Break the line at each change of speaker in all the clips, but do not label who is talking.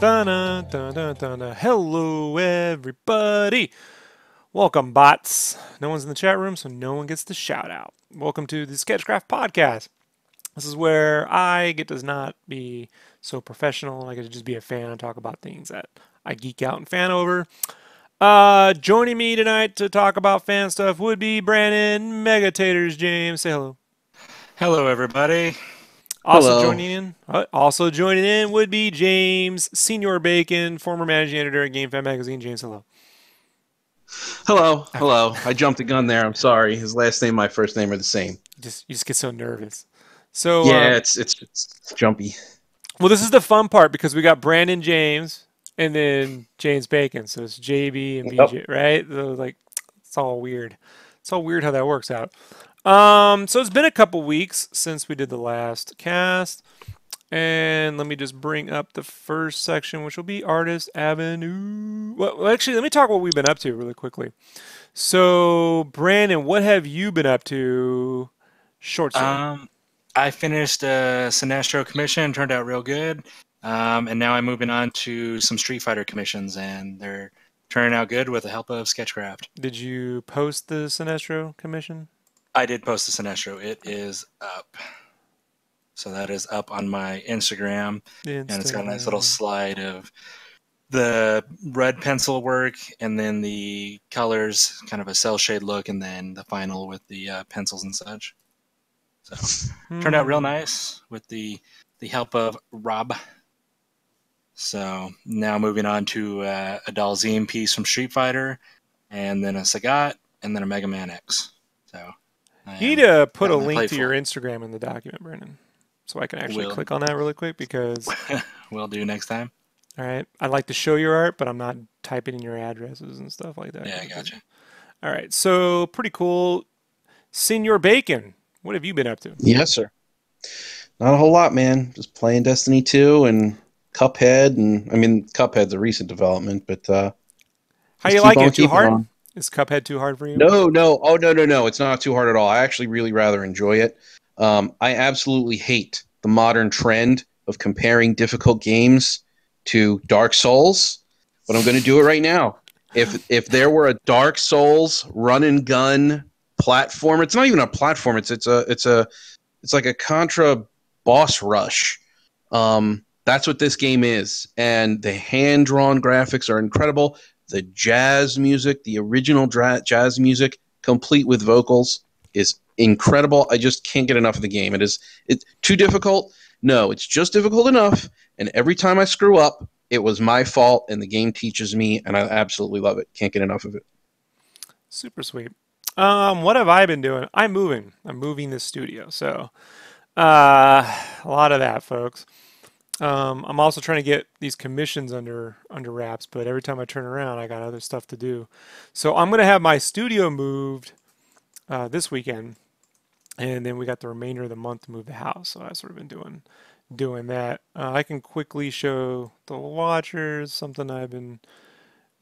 Dun, dun, dun, dun, dun. Hello, everybody. Welcome, bots. No one's in the chat room, so no one gets the shout out. Welcome to the SketchCraft podcast. This is where I get to not be so professional. I get to just be a fan and talk about things that I geek out and fan over. Joining me tonight to talk about fan stuff would be Brandon Megatators James. Say hello.
Hello, everybody.
Also
Hello.
joining in would be James Senior Bacon, former managing editor at GameFan Magazine. James, hello.
Hello. I jumped the gun there. I'm sorry. His last name, my first name are the same.
You just get so nervous. So
Yeah, it's jumpy.
well, this is the fun part because we got Brandon James and then James Bacon. So it's JB and BJ, right? So like it's all weird. It's all weird how that works out. So it's been a couple weeks since we did the last cast. And let me just bring up the first section, which will be Artist Avenue. Well, actually, let me talk what we've been up to really quickly. So, Brandon, what have you been up to? Short story.
I finished a Sinestro commission, turned out real good. And now I'm moving on to some Street Fighter commissions, and they're turning out good with the help of SketchCraft.
Did you post the Sinestro commission?
I did post the Sinestro. It is up. So that is up on my Instagram. And it's got a nice little slide of the red pencil work and then the colors, kind of a cell shade look, and then the final with the pencils and such. So turned out real nice with the help of Rob. So now moving on to a Dalzine piece from Street Fighter, and then a Sagat, and then a Mega Man X. So
you need to put a link to your Instagram in the document, Brandon, so I can actually click on that really quick because
we'll do next time.
All right, I'd like to show your art, but I'm not typing in your addresses and stuff like that.
Yeah, I gotcha.
All right, so pretty cool. Senior Bacon, what have you been up to?
Yes, sir. Not a whole lot, man. Just playing Destiny 2 and Cuphead, and I mean Cuphead's a recent development, but
how you like it? Too hard? Is Cuphead too hard for you?
No. Oh, no. It's not too hard at all. I actually really rather enjoy it. I absolutely hate the modern trend of comparing difficult games to Dark Souls, but I'm going to do it right now. If there were a Dark Souls run and gun platform, it's not even a platform. It's like a Contra boss rush. That's what this game is, and the hand drawn graphics are incredible. The jazz music, the original jazz music, complete with vocals, is incredible. I just can't get enough of the game. It's too difficult? No, it's just difficult enough. And every time I screw up, it was my fault, and the game teaches me, and I absolutely love it. Can't get enough of it.
Super sweet. What have I been doing? I'm moving this studio, so a lot of that, folks. I'm also trying to get these commissions under wraps, but every time I turn around, I got other stuff to do. So I'm going to have my studio moved this weekend, and then we got the remainder of the month to move the house. So I've sort of been doing that. I can quickly show the watchers something I've been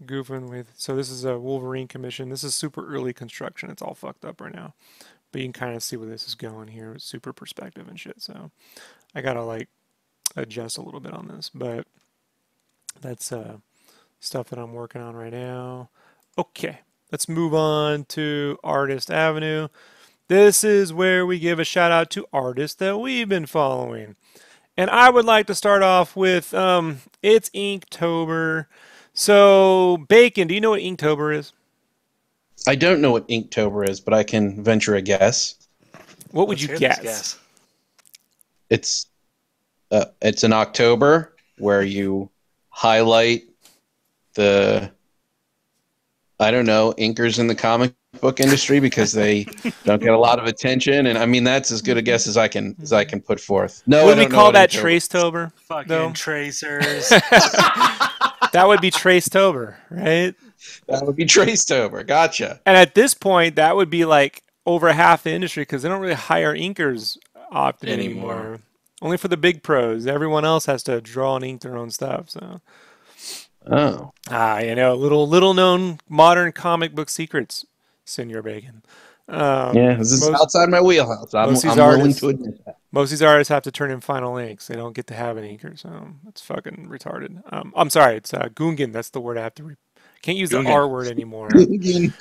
goofing with. So this is a Wolverine commission. This is super early construction. It's all fucked up right now, but you can kind of see where this is going here with super perspective and shit. So I gotta like adjust a little bit on this, but that's stuff that I'm working on right now. Okay, let's move on to Artist Avenue. This is where we give a shout out to artists that we've been following, and I would like to start off with it's Inktober. So Bacon, do you know what Inktober is?
I don't know what Inktober is, but I can venture a guess.
What would you guess?
It's in October where you highlight the, I don't know, inkers in the comic book industry because they don't get a lot of attention, and I mean that's as good a guess as I can put forth. No,
would we call that Tracetober?
Fucking tracers.
That would be Tracetober, right?
That would be Tracetober. Gotcha.
And at this point, that would be like over half the industry because they don't really hire inkers often anymore. Only for the big pros. Everyone else has to draw and ink their own stuff. So, you know, little known modern comic book secrets, Senior Bacon.
Yeah, this is outside my wheelhouse. I'm willing to admit that.
Most of these artists have to turn in final inks. They don't get to have an inker, so it's fucking retarded. I'm sorry, it's Gungan. That's the word I have to. Can't use the
Gungan.
R word anymore.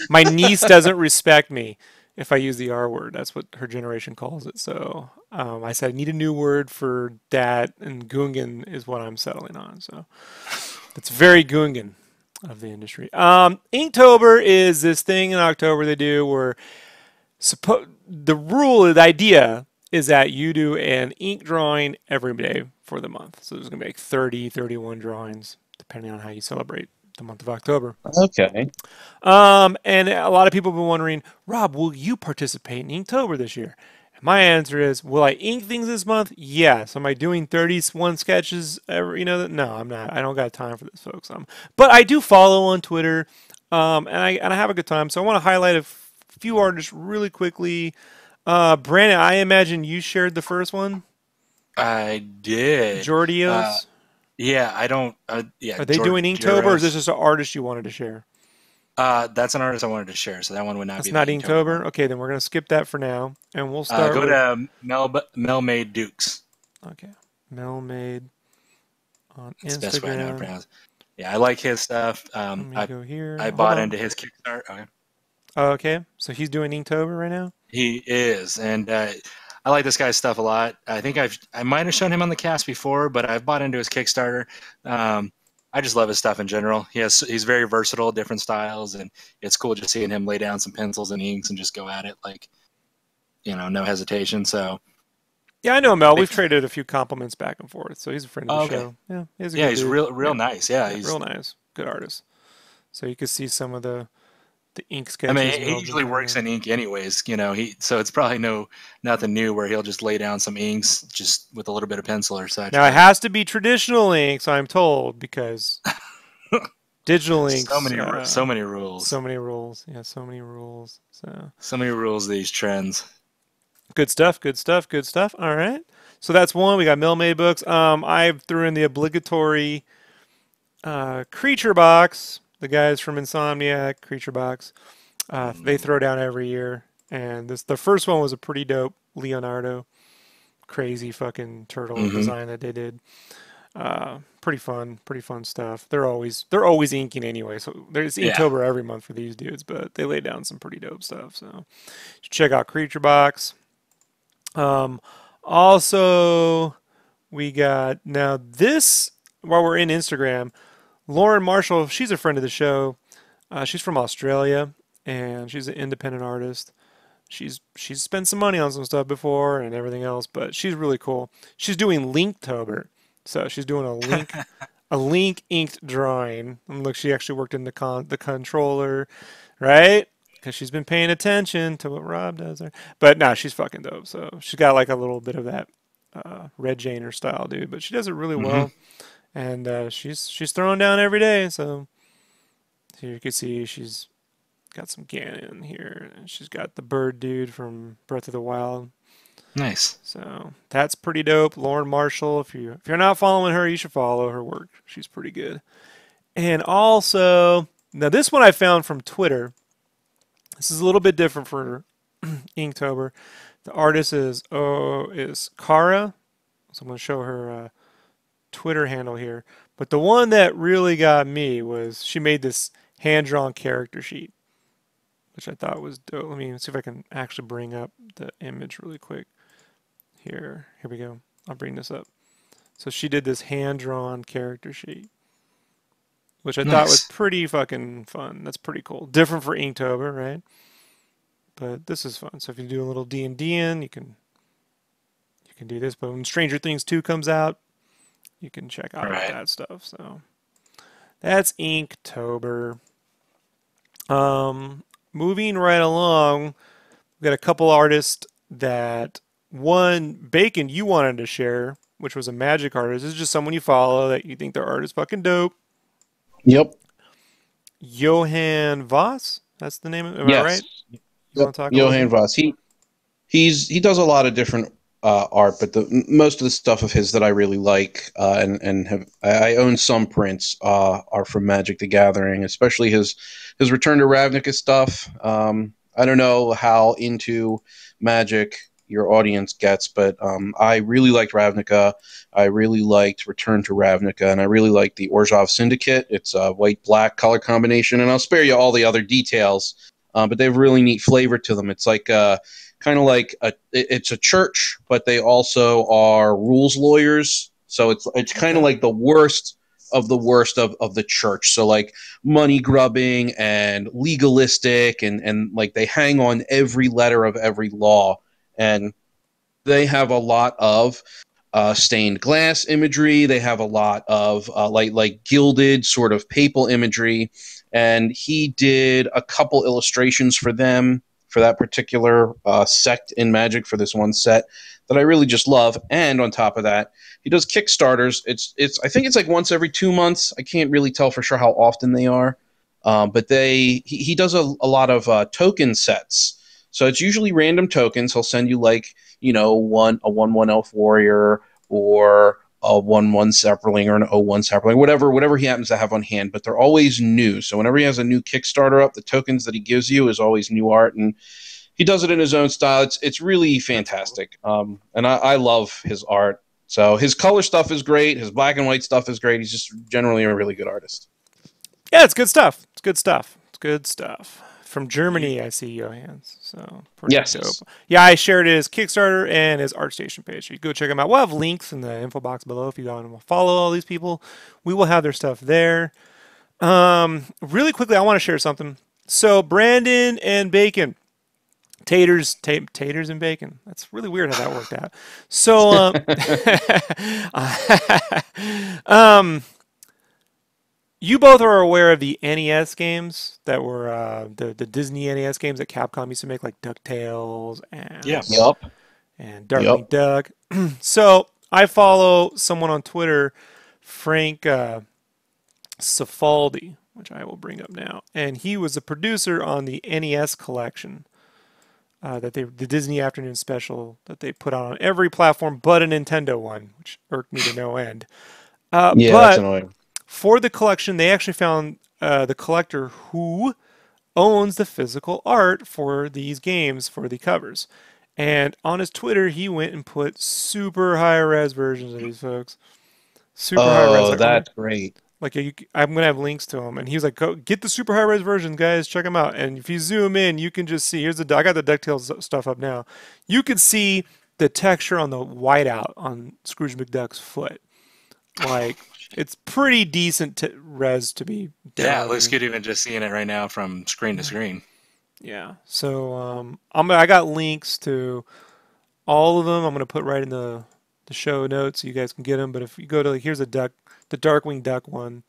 My niece doesn't respect me if I use the R word. That's what her generation calls it. So I said I need a new word for that, and Gungan is what I'm settling on. So it's very Gungan of the industry. Inktober is this thing in October they do where the idea is that you do an ink drawing every day for the month. So there's going to be like 30, 31 drawings, depending on how you celebrate the month of October.
Okay.
And a lot of people have been wondering, Rob, will you participate in Inktober this year? And my answer is, will I ink things this month? Yes. Am I doing 31 sketches every, no, I'm not. I don't got time for this, folks. But I do follow on Twitter, and I have a good time. So I want to highlight a few artists really quickly. Brandon, I imagine you shared the first one.
I did.
Jordios.
Yeah, I don't. Yeah.
Are they doing Inktober, or is this just an artist you wanted to share?
That's an artist I wanted to share, so that one would not
That's
be.
Not Inktober. Okay, then we're gonna skip that for now, and we'll start.
Go to Melmade Dukes.
Okay, Melmade on
That's
Instagram.
the best way I know how to pronounce. Yeah, I like his stuff.
Let me go here.
I bought into his Kickstarter. Okay.
Okay, so he's doing Inktober right now.
He is, and I like this guy's stuff a lot. I think I might have shown him on the cast before, but I've bought into his Kickstarter. I just love his stuff in general. He's very versatile, different styles, and it's cool just seeing him lay down some pencils and inks and just go at it like, no hesitation. So
yeah, I know Mel. We've traded a few compliments back and forth, so he's a friend of the show. Yeah, he's
real nice. Yeah, he's
real nice, good artist. So you can see some of the ink sketches.
I mean, he usually works in ink anyways, so it's probably nothing new where he'll just lay down some inks just with a little bit of pencil or such.
Now it has to be traditional inks, I'm told, because digital inks.
So many rules.
So many rules. Yeah, so many rules.
These trends.
Good stuff. All right. So that's one. We got Melmade books. I threw in the obligatory creature box. The guys from Insomniac, Creature Box, they throw down every year. And the first one was a pretty dope Leonardo, crazy fucking turtle design that they did. Pretty fun stuff. They're always inking anyway, so there's Inktober every month for these dudes, but they lay down some pretty dope stuff. So check out Creature Box. Also, we got now this while we're in Instagram. Lauren Marshall, she's a friend of the show. She's from Australia, and she's an independent artist. She's spent some money on some stuff before and everything else, but she's really cool. She's doing Linktober, so she's doing a link inked drawing. And look, she actually worked in the controller, right? Because she's been paying attention to what Rob does there. But no, she's fucking dope. So she's got like a little bit of that Red Janer style, dude. But she does it really well. And she's throwing down every day, so here you can see she's got some Ganon here, and she's got the bird dude from Breath of the Wild.
Nice.
So that's pretty dope. Lauren Marshall, if you're not following her, you should follow her work. She's pretty good. And also, now this one I found from Twitter. This is a little bit different for Inktober. The artist is Kara. So I'm going to show her Twitter handle here, but the one that really got me was she made this hand-drawn character sheet, which I thought was dope. Let me see if I can actually bring up the image really quick. Here we go. I'll bring this up. So she did this hand-drawn character sheet, which I thought was pretty fucking fun. That's pretty cool. Different for Inktober, right? But this is fun. So if you do a little D&D you can do this. But when Stranger Things 2 comes out, you can check out that stuff. So that's Inktober. Moving right along, we've got a couple artists that one, Bacon, you wanted to share, which was a magic artist. This is just someone you follow that you think their art is fucking dope.
Yep.
Johan Voss, that's the name of it. Am I right?
Yep. Johan Voss. He does a lot of different art, but most of the stuff of his that I really like and I own some prints are from Magic the Gathering, especially his Return to Ravnica stuff. I don't know how into Magic your audience gets, but I really liked Ravnica. I really liked Return to Ravnica, and I really liked the Orzhov Syndicate. It's a white-black color combination, and I'll spare you all the other details, but they have really neat flavor to them. It's like kind of like it's a church, but they also are rules lawyers. So it's kind of like the worst of the church. So like money grubbing and legalistic and like they hang on every letter of every law. And they have a lot of stained glass imagery. They have a lot of like gilded sort of papal imagery. And he did a couple illustrations for them for that particular sect in Magic for this one set that I really just love. And on top of that, he does Kickstarters. It's I think it's like once every 2 months. I can't really tell for sure how often they are, but he does a lot of token sets. So it's usually random tokens. He'll send you like a 1/1 elf warrior or a 1/1 sapperling or an 0/1 sapperling, whatever he happens to have on hand. But they're always new. So whenever he has a new Kickstarter up, the tokens that he gives you is always new art, and he does it in his own style. It's really fantastic, and I love his art. So his color stuff is great. His black and white stuff is great. He's just generally a really good artist.
Yeah, it's good stuff. It's good stuff. It's good stuff. From Germany, I see Johans. So pretty dope. Yeah, I shared his Kickstarter and his ArtStation page. So you go check them out. We'll have links in the info box below if you want to follow all these people. We will have their stuff there. Really quickly, I want to share something. So Brandon and Bacon. Taters and bacon. That's really weird how that worked out. So, you both are aware of the NES games that were the Disney NES games that Capcom used to make, like DuckTales and and Darkwing Duck. So I follow someone on Twitter, Frank Cifaldi, which I will bring up now, and he was a producer on the NES collection. The Disney Afternoon Special that they put on every platform but a Nintendo one, which irked me to no end.
That's annoying.
For the collection, they actually found the collector who owns the physical art for these games for the covers. And on his Twitter, he went and put super high-res versions of these folks. Super high-res.
Oh, that's great.
Like I'm gonna have links to them, and he was like, "Go get the super high res versions, guys. Check them out." And if you zoom in, you can just see. I got the DuckTales stuff up now. You can see the texture on the whiteout on Scrooge McDuck's foot. Like it's pretty decent res to be.
Yeah, it looks good even just seeing it right now from screen to screen.
Yeah. So I got links to all of them. I'm gonna put right in the show notes so you guys can get them. But if you go to here's a duck. The Darkwing Duck one.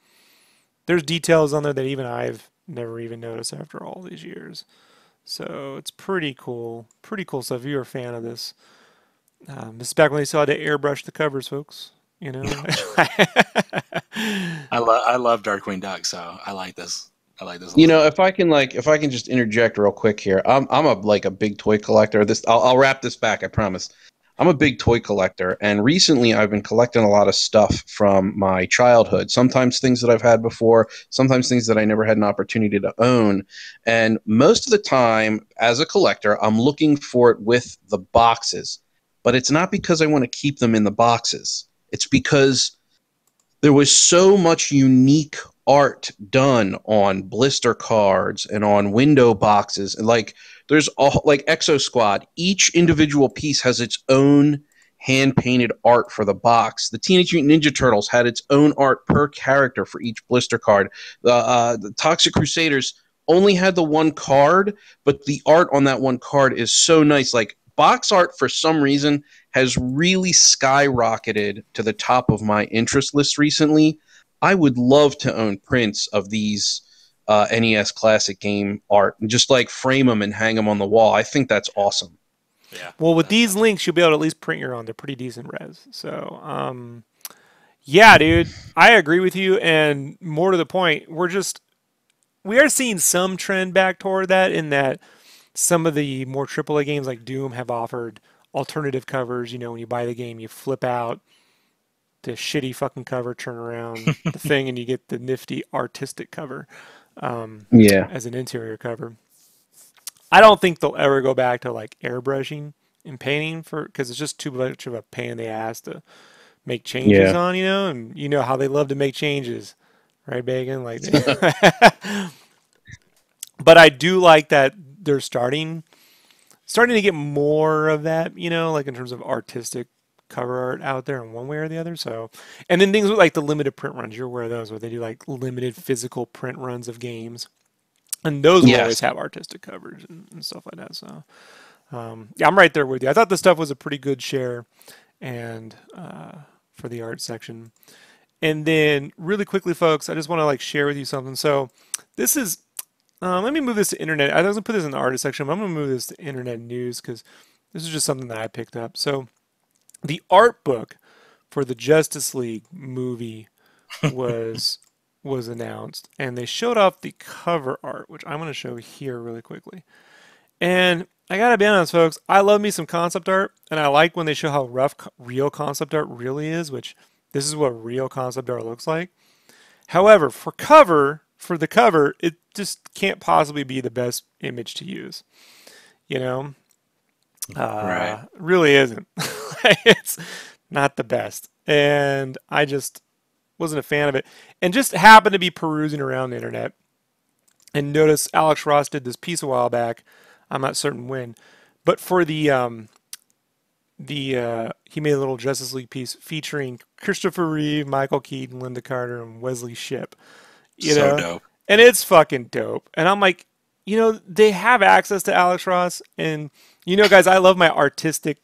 There's details on there that even I've never even noticed after all these years. So it's pretty cool. Pretty cool stuff. If you're a fan of this. This is back when they still had to airbrush the covers, folks. You know?
I love Darkwing Duck, so I like this. I like this.
If I can just interject real quick here. I'm a big toy collector. I'll wrap this back, I promise. I'm a big toy collector, and recently I've been collecting a lot of stuff from my childhood. Sometimes things that I've had before, sometimes things that I never had an opportunity to own. And most of the time, as a collector, I'm looking for it with the boxes. But it's not because I want to keep them in the boxes. It's because there was so much unique art done on blister cards and on window boxes, and there's like Exo Squad. Each individual piece has its own hand-painted art for the box. The Teenage Mutant Ninja Turtles had its own art per character for each blister card. The Toxic Crusaders only had the one card, but the art on that one card is so nice. Like box art, for some reason, has really skyrocketed to the top of my interest list recently. I would love to own prints of these NES classic game art and just frame them and hang them on the wall. I think that's awesome.
Yeah.
Well, with these links, you'll be able to at least print your own. They're pretty decent res. So, yeah, dude, I agree with you. And more to the point, we are seeing some trend back toward that, in that some of the more AAA games like Doom have offered alternative covers. When you buy the game, you flip out the shitty fucking cover, turn around the thing, and you get the nifty artistic cover. As an interior cover. I don't think they'll ever go back to airbrushing in painting because it's just too much of a pain in the ass to make changes
Yeah.
on, and you know how they love to make changes, right, Bacon? Like, but I do like that they're starting to get more of that, like in terms of artistic cover art out there in one way or the other. So, and then things with like the limited print runs, you're aware of those, where they do like limited physical print runs of games, and those will always
Yes.
have artistic coverage and stuff like that. So, yeah, I'm right there with you. I thought the stuff was a pretty good share, and for the art section. And then really quickly, folks, I just want to like share with you something. So, this is. Let me move this to internet. I was going to put this in the artist section, but I'm going to move this to internet news because this is just something that I picked up. So, the art book for the Justice League movie was announced, and they showed off the cover art, which I'm going to show here really quickly. And I gotta be honest, folks, I love me some concept art, and I like when they show how rough real concept art really is, which this is what real concept art looks like. However, for the cover, it just can't possibly be the best image to use.
Right.
Really isn't. It's not the best, and I just wasn't a fan of it, and just happened to be perusing around the internet and noticed Alex Ross did this piece a while back. I'm not certain when, but for the he made a little Justice League piece featuring Christopher Reeve, Michael Keaton, Linda Carter, and Wesley Shipp.
So dope.
And it's fucking dope. And I'm like, they have access to Alex Ross, and guys, I love my artistic,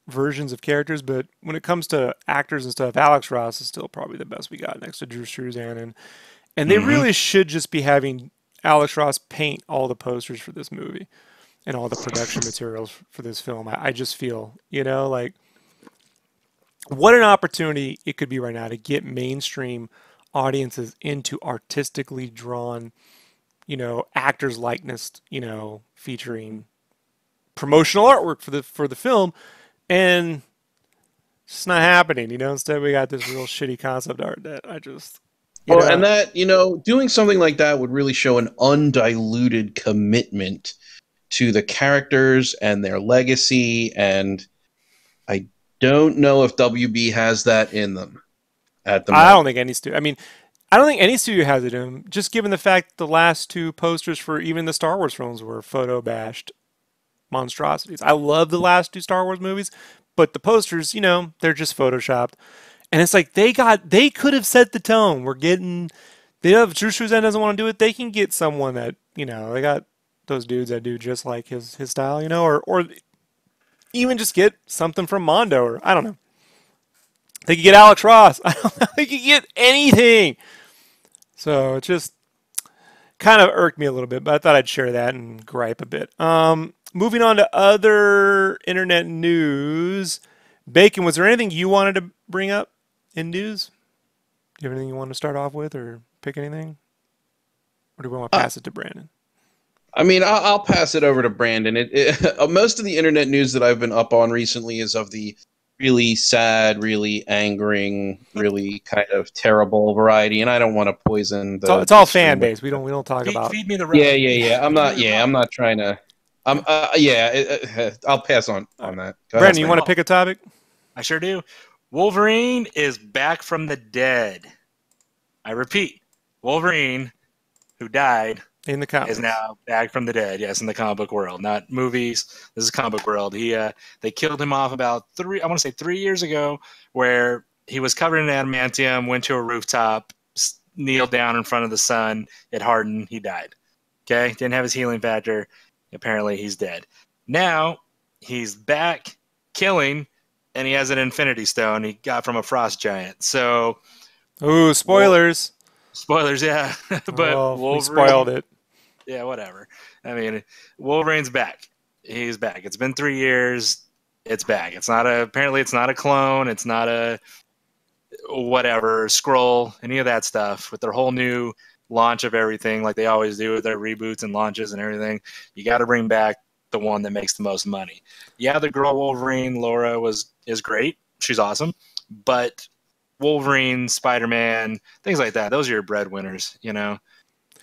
versions of characters, but when it comes to actors and stuff, Alex Ross is still probably the best we got next to Drew Struzan, and they really should just be having Alex Ross paint all the posters for this movie and all the production materials for this film. I just feel, like what an opportunity it could be right now to get mainstream audiences into artistically drawn, actors' likeness, featuring promotional artwork for the film, and it's just not happening. Instead we got this real shitty concept art that I just.
And that, doing something like that would really show an undiluted commitment to the characters and their legacy, and I don't know if WB has that in them at the moment.
I don't think any studio. I mean, I don't think any studio has it in them, just given the fact the last two posters for even the Star Wars films were photo bashed monstrosities. I love the last two Star Wars movies, but the posters, they're just photoshopped. And it's like they could have set the tone. If Drew Struzan doesn't want to do it, they can get someone that, they got those dudes that do just like his style, or even just get something from Mondo, or I don't know. They could get Alex Ross. I don't know. They could get anything. So it just kind of irked me a little bit, but I thought I'd share that and gripe a bit. Moving on to other internet news. Bacon, was there anything you wanted to bring up in news? Do you have anything you want to start off with or pick anything? Or do we want to pass it to Brandon?
I mean, I'll pass it over to Brandon. Most of the internet news that I've been up on recently is of the really sad, really angering, really kind of terrible variety, and I don't want to poison the.
It's all fan base. We don't talk about.
Feed me the
yeah. I'm not trying to. I'll pass on that.
Brandon, you want to pick a topic?
I sure do. Wolverine is back from the dead. I repeat, Wolverine, who died
in the comics,
is now back from the dead. Yes, in the comic book world, not movies. This is comic book world. They killed him off about 3 years ago, where he was covered in adamantium, went to a rooftop, kneeled down in front of the sun. It hardened. He died. Okay, didn't have his healing factor. Apparently, he's dead. Now he's back killing, and he has an Infinity Stone he got from a frost giant. So,
ooh, spoilers!
Spoilers, yeah. But
we spoiled it.
Yeah, whatever. I mean, Wolverine's back. He's back. It's been 3 years. It's back. Apparently it's not a clone. It's not a whatever scroll, any of that stuff. With their whole new launch of everything, like they always do with their reboots and launches and everything, you got to bring back the one that makes the most money. Yeah, the girl Wolverine, Laura, is great. She's awesome. But Wolverine, Spider-Man, things like that, those are your breadwinners, You're not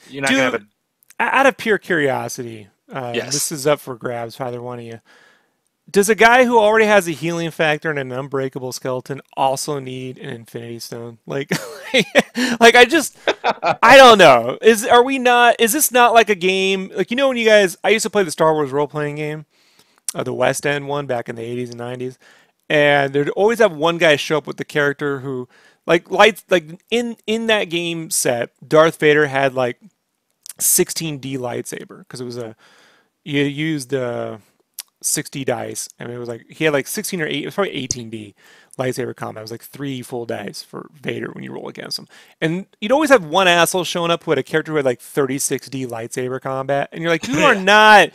going to have a...
Out of pure curiosity,
yes.
This is up for grabs for either one of you. Does a guy who already has a healing factor and an unbreakable skeleton also need an Infinity Stone? Like, like I don't know. Is this not like a game? Like, you know, when you guys, I used to play the Star Wars role playing game, the West End one back in the 80s and 90s, and there'd always have one guy show up with the character who, like, lights, like in that game set, Darth Vader had like 16D lightsaber because it was you used 60 dice. I mean, it was like he had like 16 or 8. It was probably 18D lightsaber combat. It was like 3 full dice for Vader when you roll against him. And you'd always have one asshole showing up who had a character who had like 36D lightsaber combat, and you're like, you are not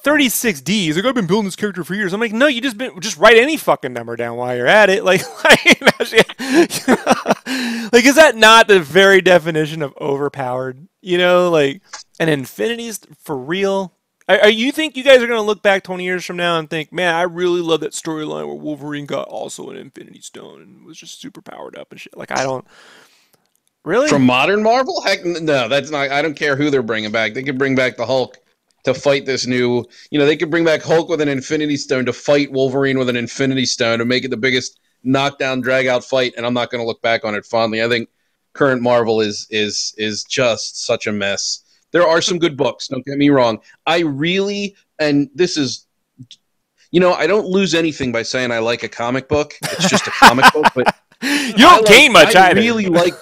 36D. He's like, I've been building this character for years. I'm like, no, you just write any fucking number down while you're at it. Like, like, is that not the very definition of overpowered? You know, like an Infinity's for real. You think you guys are going to look back 20 years from now and think, man, I really love that storyline where Wolverine got also an Infinity Stone and was just super powered up and shit? Like, I don't really.
From modern Marvel? Heck, no, that's not. I don't care who they're bringing back. They could bring back the Hulk to fight this new. You know, they could bring back Hulk with an Infinity Stone to fight Wolverine with an Infinity Stone and make it the biggest knockdown, drag out fight. And I'm not going to look back on it fondly. I think current Marvel is just such a mess. There are some good books, don't get me wrong. I really, and this is, you know, I don't lose anything by saying I like a comic book. It's just a comic book, but
you don't gain much either.
I really like,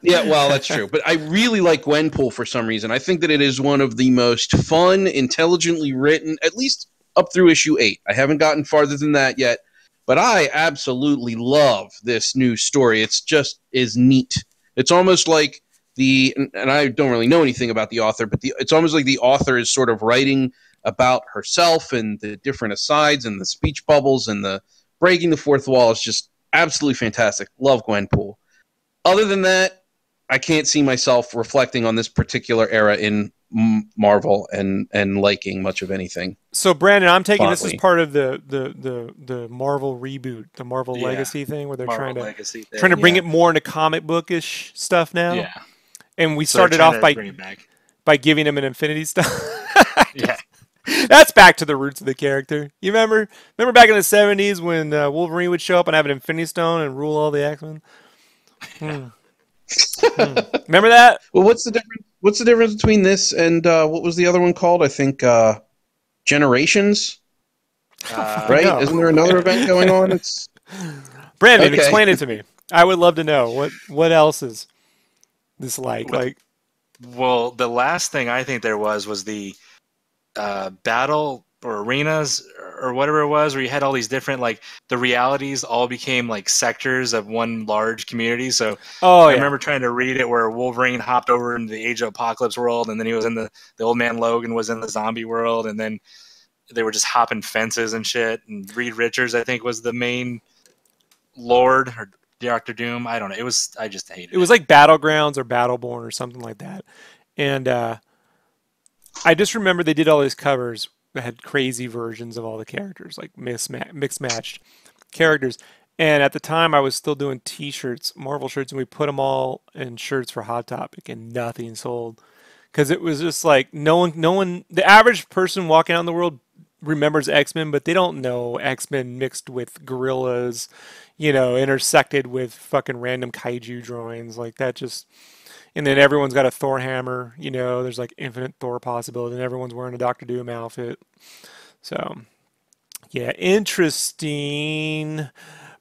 yeah, well, that's true. But I really like Gwenpool for some reason. I think that it is one of the most fun, intelligently written, at least up through issue 8. I haven't gotten farther than that yet, but I absolutely love this new story. It's just is neat. It's almost like and I don't really know anything about the author, but it's almost like the author is sort of writing about herself and the different asides and the speech bubbles and the breaking the fourth wall is just absolutely fantastic. Love Gwenpool. Other than that, I can't see myself reflecting on this particular era in Marvel and liking much of anything.
So, Brandon, I'm taking this as part of the Marvel reboot, the Marvel Legacy thing, where they're trying to bring it more into comic bookish stuff now.
Yeah.
And we started off by giving him an Infinity Stone. Yeah. That's back to the roots of the character. You remember back in the 70s when Wolverine would show up and have an Infinity Stone and rule all the X-Men? Remember that?
Well, what's the difference? What's the difference between this and what was the other one called? I think Generations. Right? Isn't there another event going on? It's
Brandon, explain it to me. I would love to know what else is this like.
Well, the last thing I think there was the battle or arenas or whatever it was, where you had all these different, like, the realities all became like sectors of one large community. So I remember trying to read it where Wolverine hopped over into the Age of Apocalypse world, and then he was in the Old Man Logan was in the zombie world, and then they were just hopping fences and shit. And Reed Richards, I think, was the main Lord or Dr. Doom. I don't know. I just hated it.
It was like Battlegrounds or Battleborn or something like that. And I just remember they did all these covers that had crazy versions of all the characters, like mixed matched characters. And at the time, I was still doing T-shirts, Marvel shirts, and we put them all in shirts for Hot Topic, and nothing sold because it was just like no one. The average person walking out in the world remembers X-Men, but they don't know X-Men mixed with gorillas, you know, intersected with fucking random kaiju drawings like that. Just, and then everyone's got a Thor hammer, you know, there's like infinite Thor possibility, and everyone's wearing a Doctor Doom outfit. So, yeah, interesting.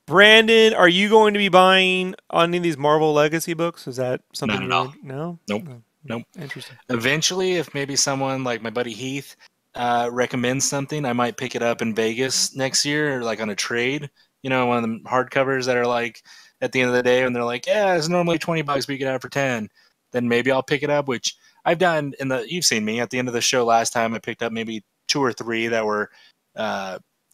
Brandon, are you going to be buying any of these Marvel Legacy books? Is that something?
Not at all.
No?
Nope.
Oh,
nope.
Interesting.
Eventually, if maybe someone like my buddy Heath recommends something, I might pick it up in Vegas next year, or like on a trade. You know, one of them hardcovers that are like at the end of the day when they're like, yeah, it's normally $20, but you get it out for 10. Then maybe I'll pick it up, which I've done you've seen me at the end of the show last time. I picked up maybe 2 or 3 that were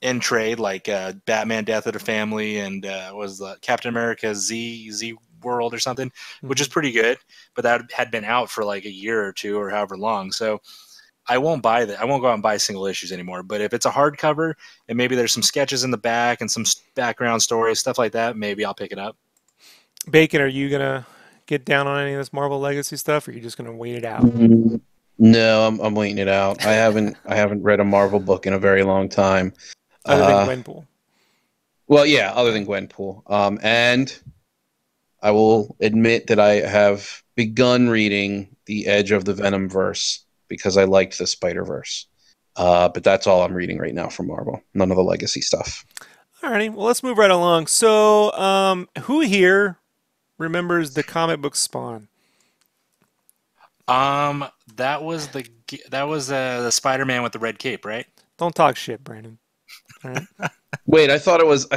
in trade, like Batman Death of the Family and was Captain America Z World or something, which is pretty good, but that had been out for like a year or 2 or however long. So I won't buy that. I won't go out and buy single issues anymore. But if it's a hardcover and maybe there's some sketches in the back and some background stories, stuff like that, maybe I'll pick it up.
Bacon, are you gonna get down on any of this Marvel Legacy stuff, or are you just gonna wait it out?
No, I'm waiting it out. I haven't read a Marvel book in a very long time.
Other than Gwenpool.
Well, yeah, other than Gwenpool. And I will admit that I have begun reading The Edge of the Venomverse because I liked the Spider-Verse. But that's all I'm reading right now from Marvel. None of the legacy stuff.
Alrighty, well, let's move right along. So, who here remembers the comic book Spawn?
That was the Spider-Man with the red cape, right?
Don't talk shit, Brandon. All right.
Wait, I thought it was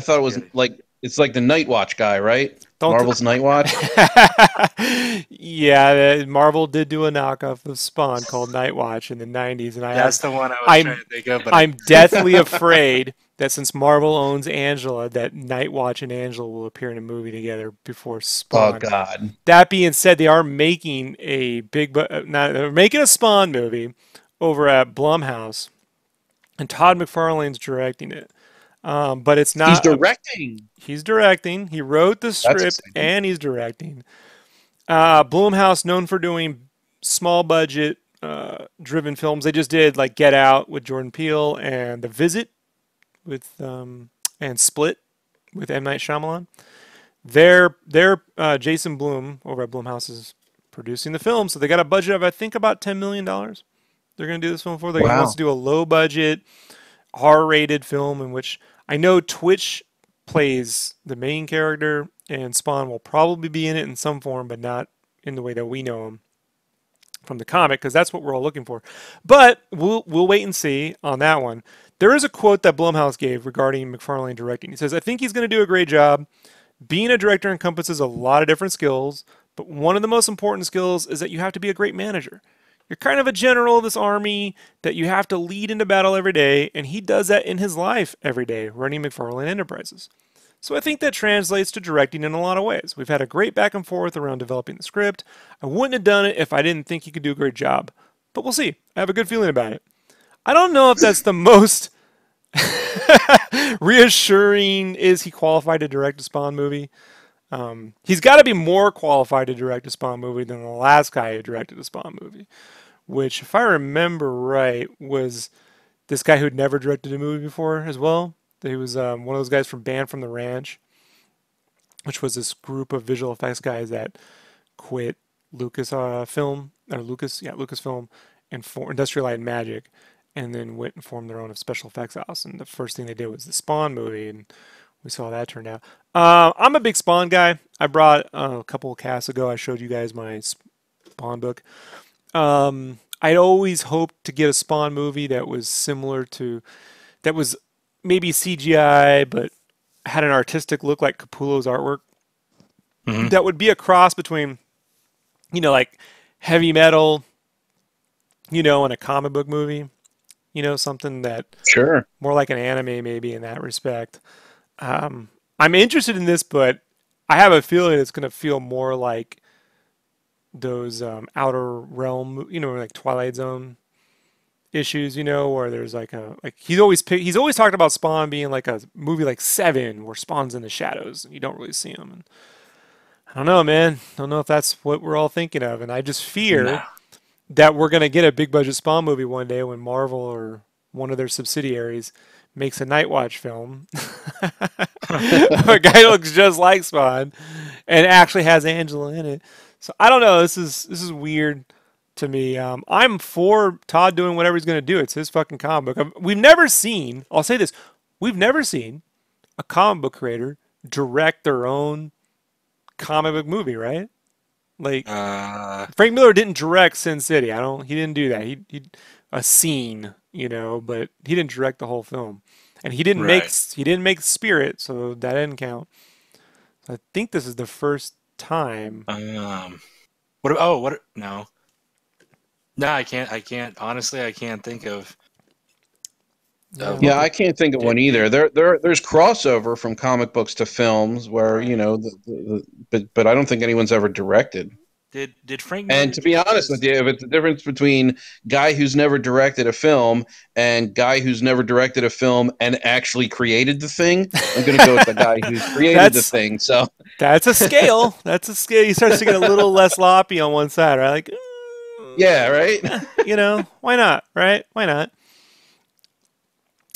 like it's like the Night Watch guy, right? Marvel's Night Watch.
Yeah, Marvel did do a knockoff of Spawn called Night Watch in the 90s, and
that's the one I was trying to think of. But
I'm deathly afraid that since Marvel owns Angela, that Night Watch and Angela will appear in a movie together before Spawn.
Oh God!
That being said, they are making they're making a Spawn movie over at Blumhouse, and Todd McFarlane's directing it. But it's not.
He's directing.
He's directing. He wrote the script and he's directing. Blumhouse, known for doing small budget driven films. They just did like Get Out with Jordan Peele and The Visit with and Split with M. Night Shyamalan. Their Jason Blum over at Blumhouse is producing the film, so they got a budget of I think about $10 million. They're going to do this film for. They want to do a low budget, R-rated film in which I know Twitch plays the main character, and Spawn will probably be in it in some form, but not in the way that we know him from the comic, because that's what we're all looking for. But we'll wait and see on that one. There is a quote that Blumhouse gave regarding McFarlane directing. He says, "I think he's going to do a great job. Being a director encompasses a lot of different skills, but one of the most important skills is that you have to be a great manager. You're kind of a general of this army that you have to lead into battle every day, and he does that in his life every day, running McFarlane Enterprises. So I think that translates to directing in a lot of ways. We've had a great back and forth around developing the script. I wouldn't have done it if I didn't think he could do a great job. But we'll see. I have a good feeling about it." I don't know if that's the most reassuring. Is he qualified to direct a Spawn movie? He's got to be more qualified to direct a Spawn movie than the last guy who directed a Spawn movie, which, if I remember right, was this guy who'd never directed a movie before as well. He was one of those guys from Band from the Ranch, which was this group of visual effects guys that quit Lucasfilm and for Industrial Light and Magic, and then went and formed their own special effects house. And the first thing they did was the Spawn movie, and we saw that turn out. I'm a big Spawn guy. I brought a couple of casts ago. I showed you guys my Spawn book. I'd always hoped to get a Spawn movie that was that was maybe CGI, but had an artistic look like Capullo's artwork. Mm-hmm. That would be a cross between, like heavy metal, and a comic book movie. Something that more like an anime maybe in that respect. I'm interested in this, but I have a feeling it's going to feel more like those Outer Realm, like Twilight Zone issues, where there's he's always talked about Spawn being like a movie like Seven, where Spawn's in the shadows and you don't really see him. And I don't know, man. I don't know if that's what we're all thinking of, and I just fear that we're gonna get a big budget Spawn movie one day when Marvel or one of their subsidiaries makes a Night Watch film. A guy who looks just like Spawn and actually has Angela in it. So I don't know. This is weird to me. I'm for Todd doing whatever he's going to do. It's his fucking comic book. We've never seen, I'll say this, we've never seen a comic book creator direct their own comic book movie, right? Like Frank Miller didn't direct Sin City. He didn't do that. He a scene, but he didn't direct the whole film. And he didn't make Spirit, so that didn't count. So I think this is the first time.
No, I can't. Honestly, I can't think of.
I can't think of one either. There's crossover from comic books to films where but I don't think anyone's ever directed.
Did Frank?
And to be honest with you, if it's the difference between guy who's never directed a film and guy who's never directed a film and actually created the thing, I'm going to go with the guy who's created the thing. So
that's a scale. That's a scale. You start to get a little less loppy on one side, right? Like,
yeah, right.
Why not? Right? Why not?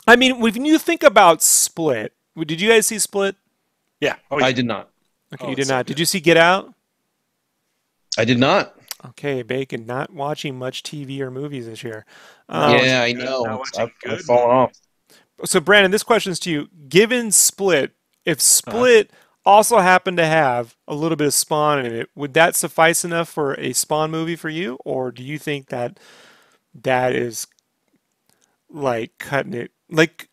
I mean, when you think about Split, did you guys see Split?
Yeah. Oh, yeah.
I did not.
Okay, you did not. Did you see Get Out?
I did not.
Okay, Bacon, not watching much TV or movies this year.
Yeah, I know. I've fallen off.
So, Brandon, this question is to you. Given Split, if Split also happened to have a little bit of Spawn in it, would that suffice enough for a Spawn movie for you? Or do you think that that is like cutting it? Like,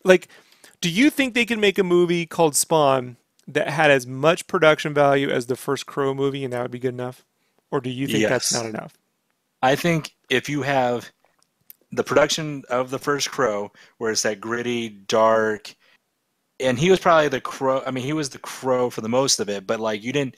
do you think they could make a movie called Spawn that had as much production value as the first Crow movie and that would be good enough? Or do you think that's not enough?
I think if you have the production of the first Crow, where it's that gritty, dark, and he was probably the Crow. I mean, he was the Crow for the most of it, but like you didn't.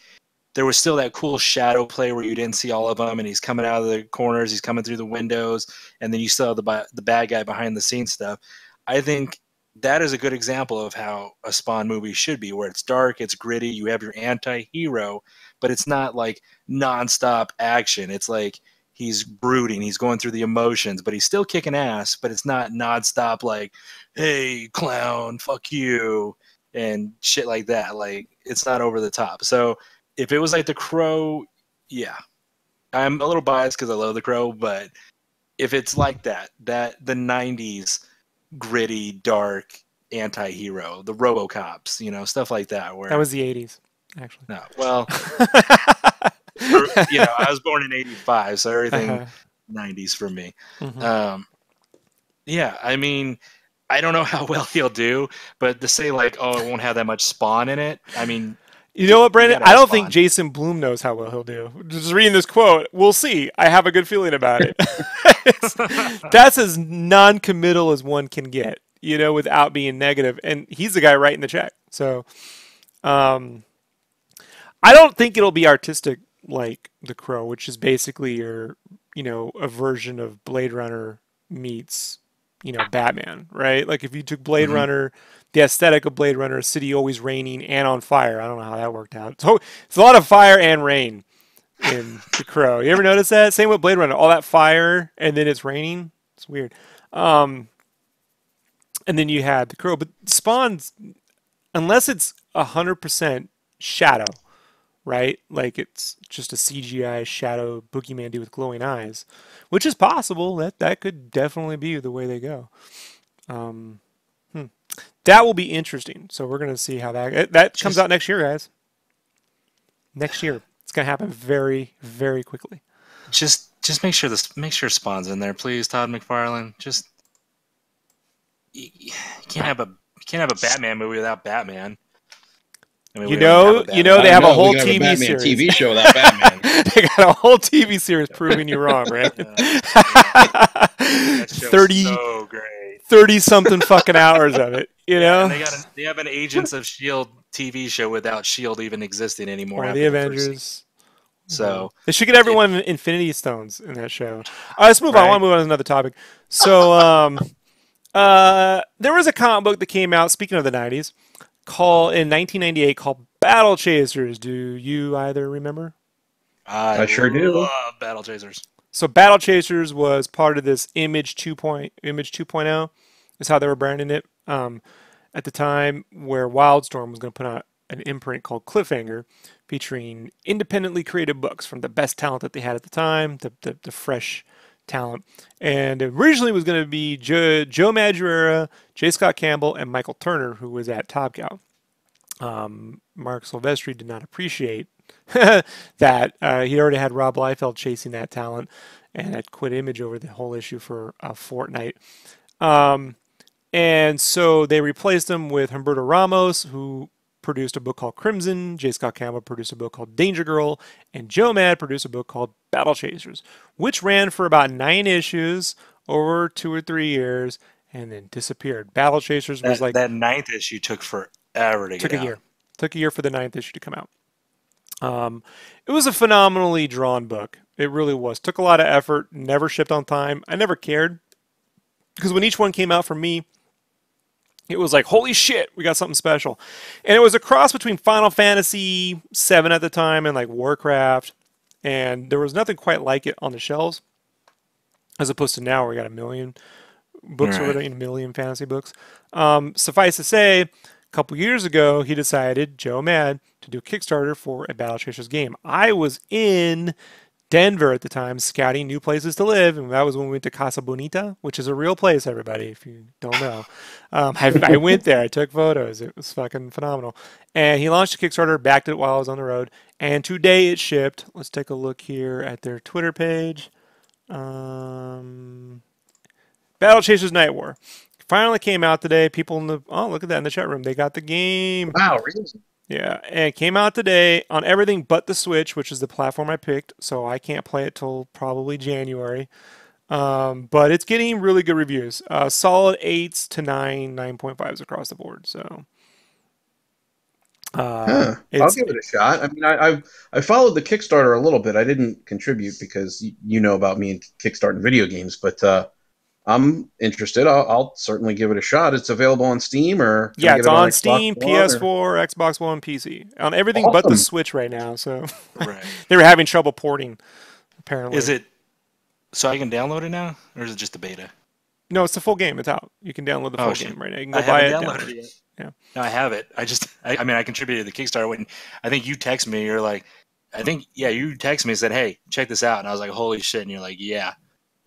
There was still that cool shadow play where you didn't see all of them, and he's coming out of the corners, he's coming through the windows, and then you still have the bad guy behind the scenes stuff. I think that is a good example of how a Spawn movie should be, where it's dark, it's gritty, you have your anti-hero, but it's not like nonstop action. It's like he's brooding, he's going through the emotions, but he's still kicking ass, but it's not nonstop like, hey, clown, fuck you, and shit like that. Like, it's not over the top. So if it was like The Crow, yeah. I'm a little biased because I love The Crow, but if it's like that the 90s gritty, dark anti-hero, the RoboCops, you know, stuff like that. Where
that was the 80s, actually.
No, well, you know, I was born in '85, so everything 90s for me. Yeah, I mean, I don't know how well he'll do, but to say like, oh, it won't have that much Spawn in it. I mean,
you know what, Brandon? I don't think Jason Blum knows how well he'll do. Just reading this quote, we'll see. I have a good feeling about it. That's as non-committal as one can get, you know, without being negative. And he's the guy writing the check. So, I don't think it'll be artistic like The Crow, which is basically your, you know, a version of Blade Runner meets, you know, Batman, right? Like if you took Blade Runner, the aesthetic of Blade Runner, a city always raining and on fire. I don't know how that worked out. So it's a lot of fire and rain in The Crow. You ever notice that? Same with Blade Runner. All that fire and then it's raining. It's weird. And then you had The Crow. But Spawn's, unless it's 100% shadow, right? Like it's just a CGI shadow boogeyman dude with glowing eyes, which is possible. That could definitely be the way they go. That will be interesting. So we're going to see how that comes out next year, guys. Next year. It's going to happen very, very quickly.
Just make sure Spawn's in there, please, Todd McFarlane. Just you can't have a Batman movie without Batman. I mean,
they have a whole TV series.
TV show without Batman.
They got a whole TV series proving you wrong, right?
That show's so great.
30-something fucking hours of it, you know?
And they have an Agents of S.H.I.E.L.D. TV show without S.H.I.E.L.D. even existing anymore.
Or the Avengers.
So
they should get everyone Infinity Stones in that show. All right, let's move on. I want to move on to another topic. So there was a comic book that came out, speaking of the 90s, in 1998 called Battle Chasers. Do you either remember?
I sure do.
Love Battle Chasers.
So Battle Chasers was part of this Image 2.0 is how they were branding it at the time, where Wildstorm was going to put out an imprint called Cliffhanger, featuring independently created books from the best talent that they had at the time, the fresh talent. And originally it was going to be Joe Madureira, J. Scott Campbell, and Michael Turner, who was at Top Cow. Mark Silvestri did not appreciate that. He already had Rob Liefeld chasing that talent and had quit Image over the whole issue for a fortnight. And so they replaced him with Humberto Ramos, who produced a book called Crimson. J. Scott Campbell produced a book called Danger Girl. And Joe Mad produced a book called Battle Chasers, which ran for about 9 issues over 2 or 3 years and then disappeared. Battle Chasers was like...
That 9th issue took forever to get out.
Took a year. Took a year for the 9th issue to come out. It was a phenomenally drawn book. It really was. Took a lot of effort. Never shipped on time. I never cared. Because when each one came out for me, it was like, holy shit, we got something special. And it was a cross between Final Fantasy VII at the time and like Warcraft. And there was nothing quite like it on the shelves. As opposed to now where we got a million books or whatever, a million fantasy books. Suffice to say, a couple years ago, he decided, Joe Mad, to do a Kickstarter for a Battle Chasers game. I was in Denver at the time, scouting new places to live, and that was when we went to Casa Bonita, which is a real place, everybody, if you don't know. I went there, I took photos, it was fucking phenomenal. And he launched a Kickstarter, backed it while I was on the road, and today it shipped. Let's take a look here at their Twitter page. Battle Chasers Night War. Finally came out today. People in the, oh, look at that in the chat room. They got the game.
Wow, really?
Yeah, and it came out today on everything but the Switch, which is the platform I picked, so I can't play it till probably January. But it's getting really good reviews. Solid 8s to 9.5s across the board. So
I'll give it a shot. I mean, I followed the Kickstarter a little bit. I didn't contribute because you know about me and Kickstarting video games, but I'm interested. I'll certainly give it a shot. It's available on Steam, or
yeah, it's on
Xbox
Steam,
One,
PS4, Xbox One, PC, on everything but the Switch right now. So
Right.
they were having trouble porting. Apparently,
Is it so I can download it now, or is it just a beta?
No, it's the full game. It's out. You can download the full game right now. You can go
I
buy it.
haven't downloaded it yet.
Yeah.
No, I have it. I mean, I contributed to the Kickstarter when I think you text me. You're like, you text me and said, "Hey, check this out," and I was like, "Holy shit!" And you're like, "Yeah,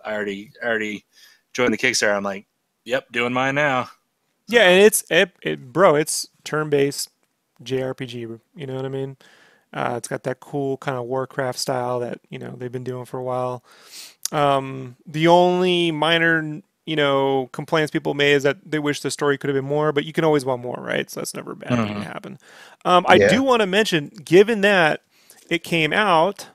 I already joined the Kickstarter." I'm like, "Yep, doing mine now."
Yeah, and bro, it's turn-based JRPG. You know what I mean? It's got that cool kind of Warcraft style that they've been doing for a while. The only minor complaints people made is that they wish the story could have been more, but you can always want more, right? So that's never a bad thing to happen. I do want to mention, given that it came out,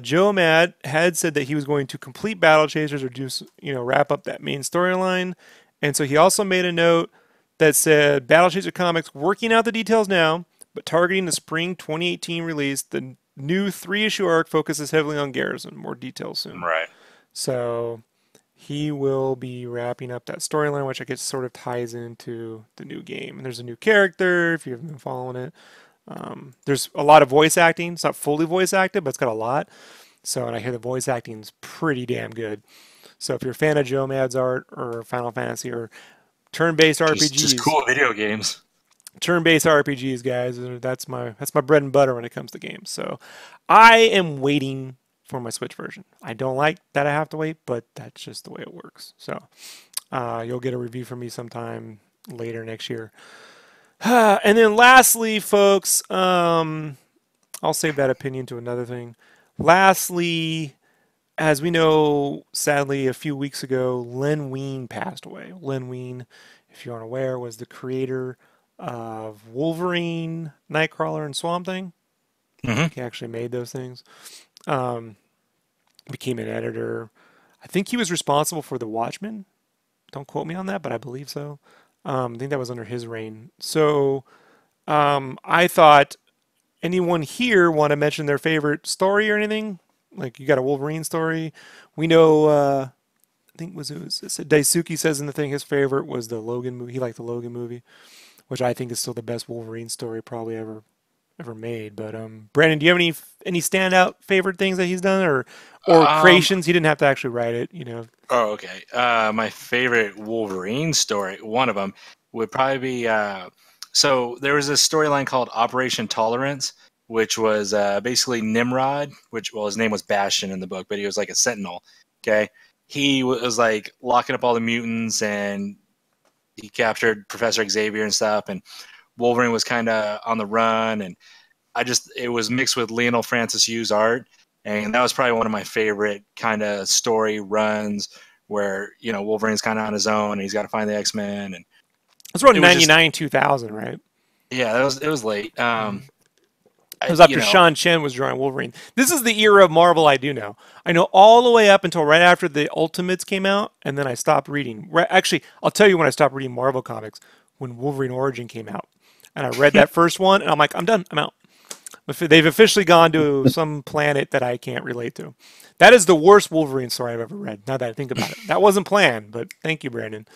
Joe Mad had said that he was going to complete Battle Chasers or do wrap up that main storyline, and so he also made a note that said Battle Chaser Comics working out the details now, but targeting the spring 2018 release. The new 3-issue arc focuses heavily on Garrison. More details soon.
Right.
So he will be wrapping up that storyline, which I guess sort of ties into the new game. And there's a new character, if you haven't been following it. There's a lot of voice acting. It's not fully voice acted, but it's got a lot. So, and I hear the voice acting's pretty damn good. So if you're a fan of Joe Mad's art or Final Fantasy or turn-based RPGs,
just cool video games.
Turn-based RPGs, guys, that's my bread and butter when it comes to games. So I am waiting for my Switch version. I don't like that I have to wait, but that's just the way it works. So you'll get a review from me sometime later next year. And then lastly, folks, I'll save that opinion to another thing. Lastly, as we know, sadly, a few weeks ago, Len Wein passed away. Len Wein, if you aren't aware, was the creator of Wolverine, Nightcrawler, and Swamp Thing. He actually made those things. Became an editor. I think he was responsible for The Watchmen. Don't quote me on that, but I believe so. I think that was under his reign. So I thought, anyone here want to mention their favorite story or anything? Like, you got a Wolverine story. We know, I think Daisuke says in the thing his favorite was the Logan movie. He liked the Logan movie, which I think is still the best Wolverine story probably ever made. But Brandon, do you have any standout favorite things that he's done or creations? He didn't have to actually write it,
Oh, okay. My favorite Wolverine story, one of them, would probably be so there was a storyline called Operation Tolerance, which was basically Nimrod, his name was Bastion in the book, but he was like a sentinel. Okay, he was like locking up all the mutants, and he captured Professor Xavier and stuff, and Wolverine was kind of on the run, and it was mixed with Lionel Francis Yu's art, and that was probably one of my favorite kind of story runs where Wolverine's kind of on his own and he's got to find the X-Men, and
it's around 99, 2000, right?
Yeah, it was late.
It was after Sean Chen was drawing Wolverine. This is the era of Marvel I do know. I know all the way up until right after the Ultimates came out, and then I stopped reading. Actually, I'll tell you when I stopped reading Marvel comics, when Wolverine Origin came out. And I read that first one, and I'm like, I'm done. I'm out. They've officially gone to some planet that I can't relate to. That is the worst Wolverine story I've ever read, now that I think about it. That wasn't planned, but thank you, Brandon,